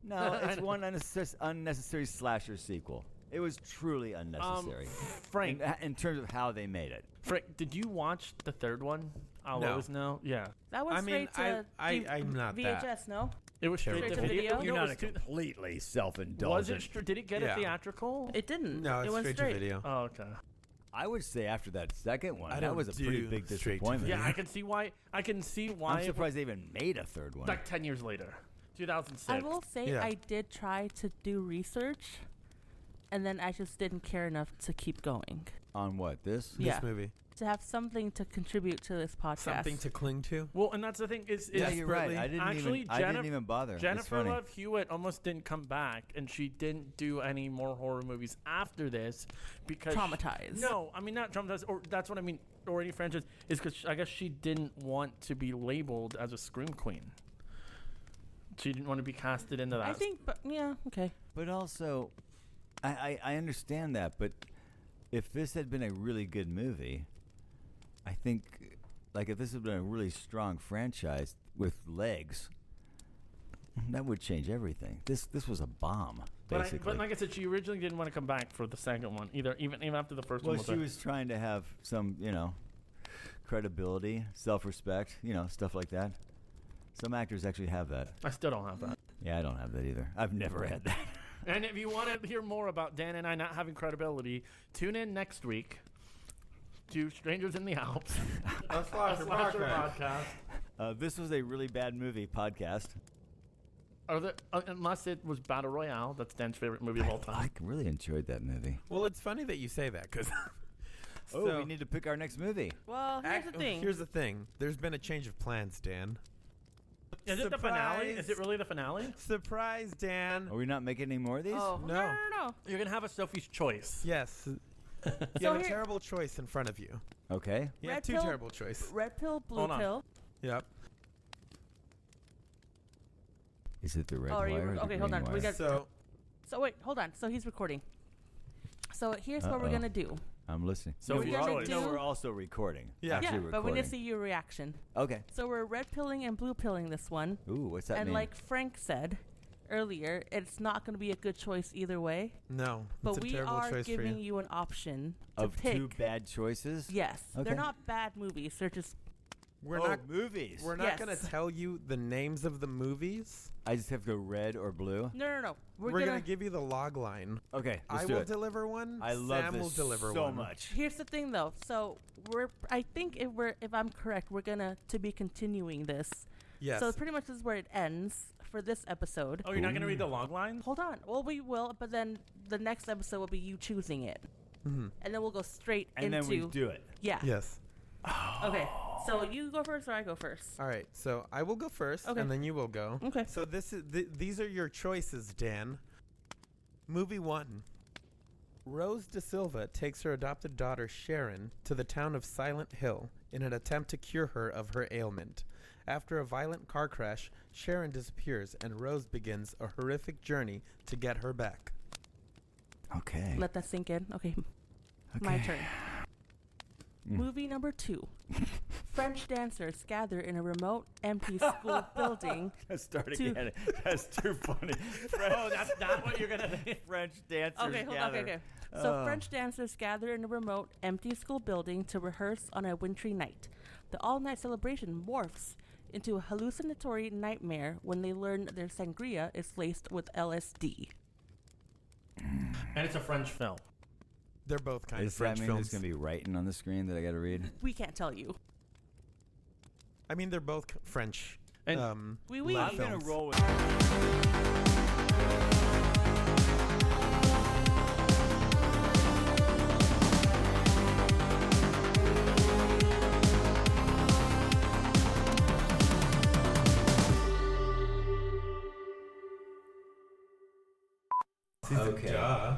No, it's one unnecessary slasher sequel. It was truly unnecessary. Frank, In terms of how they made it. Frank, did you watch the third one? I'll No. always know. Yeah. That went I mean, straight to I'm not that. VHS, no? It was straight Straight to to video. video? You're No, it not was a completely self-indulgent. Was it? Did it get Yeah. a theatrical? It didn't. No, it it's went straight to video. Oh, okay. I would say after that second one, I that don't was a pretty do big straight to disappointment. Yeah, I can see why. I'm surprised they even made a third one. Like 10 years later, 2006. I will say Yeah. I did try to do research, and then I just didn't care enough to keep going. On what? This? Yeah. This movie. To have something to contribute to this podcast. Something to cling to. Well, and that's the thing is Yeah, you're right. desperately. I didn't even bother. It's Jennifer funny. Love Hewitt almost didn't come back, and she didn't do any more horror movies after this because Traumatized. No, I mean not traumatized, or that's what I mean, or any franchise is because I guess she didn't want to be labeled as a scream queen. She didn't want to be casted into that. I think, but yeah, okay. But also, I understand that. But if this had been a really good movie, I think, like, if this had been a really strong franchise with legs, that would change everything. This was a bomb, basically. But like I said, she originally didn't want to come back for the second one either, even after the first Well, one. she was trying to have some, credibility, self-respect, stuff like that. Some actors actually have that. I still don't have that. Yeah, I don't have that either. I've never had that. And if you want to hear more about Dan and I not having credibility, tune in next week to Strangers in the Alps, a slasher podcast. This was a really bad movie podcast. Unless it was Battle Royale, that's Dan's favorite movie of all time. I really enjoyed that movie. Well, it's funny that you say that because. We need to pick our next movie. Well, here's the thing. Here's the thing. There's been a change of plans, Dan. Is it the finale? Surprise. Is it really the finale? Surprise, Dan. Are we not making any more of these? Oh, No. no. You're going to have a Sophie's Choice. Yes. You So have a here- terrible choice in front of you. Okay. You have Red two pill- terrible choices. Red pill, blue Hold on. pill. Yep. Is it the red Oh, are you- wire or the okay, hold green on. wire? We got- So, So wait, hold on. So he's recording. So here's what we're Uh-oh. gonna do. I'm listening. Sophie's gonna Choice. do- we're also recording. Yeah. Actually Yeah, but we need recording. to see your reaction. Okay. So we're red pilling and blue pilling this one. Ooh, what's that And mean? like Frank said earlier, it's not going to be a good choice either way. no. But it's a we terrible are choice giving for you. you an option to of pick. two bad choices? Yes, Okay. they're not bad movies. They're just We're Oh, not. movies. We're not Yes. going to tell you the names of the movies. I just have to go red or blue? no. We're gonna. going to give you the log line. Okay, let's I do will it. deliver one. I love Sam this will deliver so one. much. Here's the thing, though. So I think if I'm correct, we're gonna to be continuing this. Yes. So pretty much this is where it ends for this episode. Oh, you're not going to read the log lines? Hold on. Well, we will, but then the next episode will be you choosing it, Mhm. and then we'll go straight And into. then we do it. Yeah. Yes. Okay. So you go first, or I go first. All right. So I will go first, Okay. and then you will go. Okay. So these are your choices, Dan. Movie 1. Rose De Silva takes her adopted daughter Sharon to the town of Silent Hill in an attempt to cure her of her ailment. After a violent car crash, Sharon disappears and Rose begins a horrific journey to get her back. Okay. Let that sink in. Okay. My turn. Movie number 2. French dancers gather in a remote, empty school building. Start to- again. That's too funny. Oh, that's not what you're going to French dancers Okay, hold on. gather. Okay. So Oh. French dancers gather in a remote, empty school building to rehearse on a wintry night. The all-night celebration morphs into a hallucinatory nightmare when they learn their sangria is laced with LSD. And it's a French film. They're both kind Does of that French mean films. there's going to be writing on the screen that I got to read? We can't tell you. I mean, they're both French. And Oui, oui. lab I'm going films. to roll with Okay. Duh.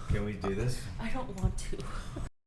Can we do this? I don't want to.